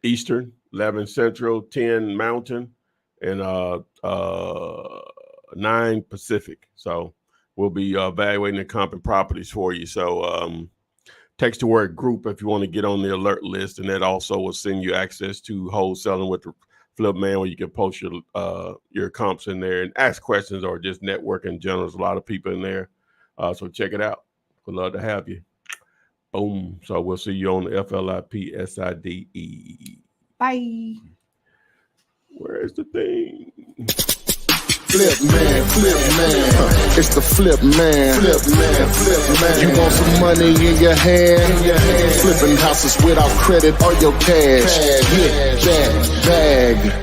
Eastern, 11 Central, 10 Mountain, and 9 Pacific. So we'll be evaluating the comp and properties for you. So text to work group if you want to get on the alert list, and that also will send you access to wholesaling with the Flip Man, where you can post your comps in there and ask questions or just network in general. There's a lot of people in there. So check it out. We'd love to have you. Boom. So we'll see you on the FLIPSIDE. Bye. Where's the thing? Flip man, flip man. It's the flip man. Flip man, flip man. You want some money in your hand? Flipping houses without credit or your cash. Get that bag.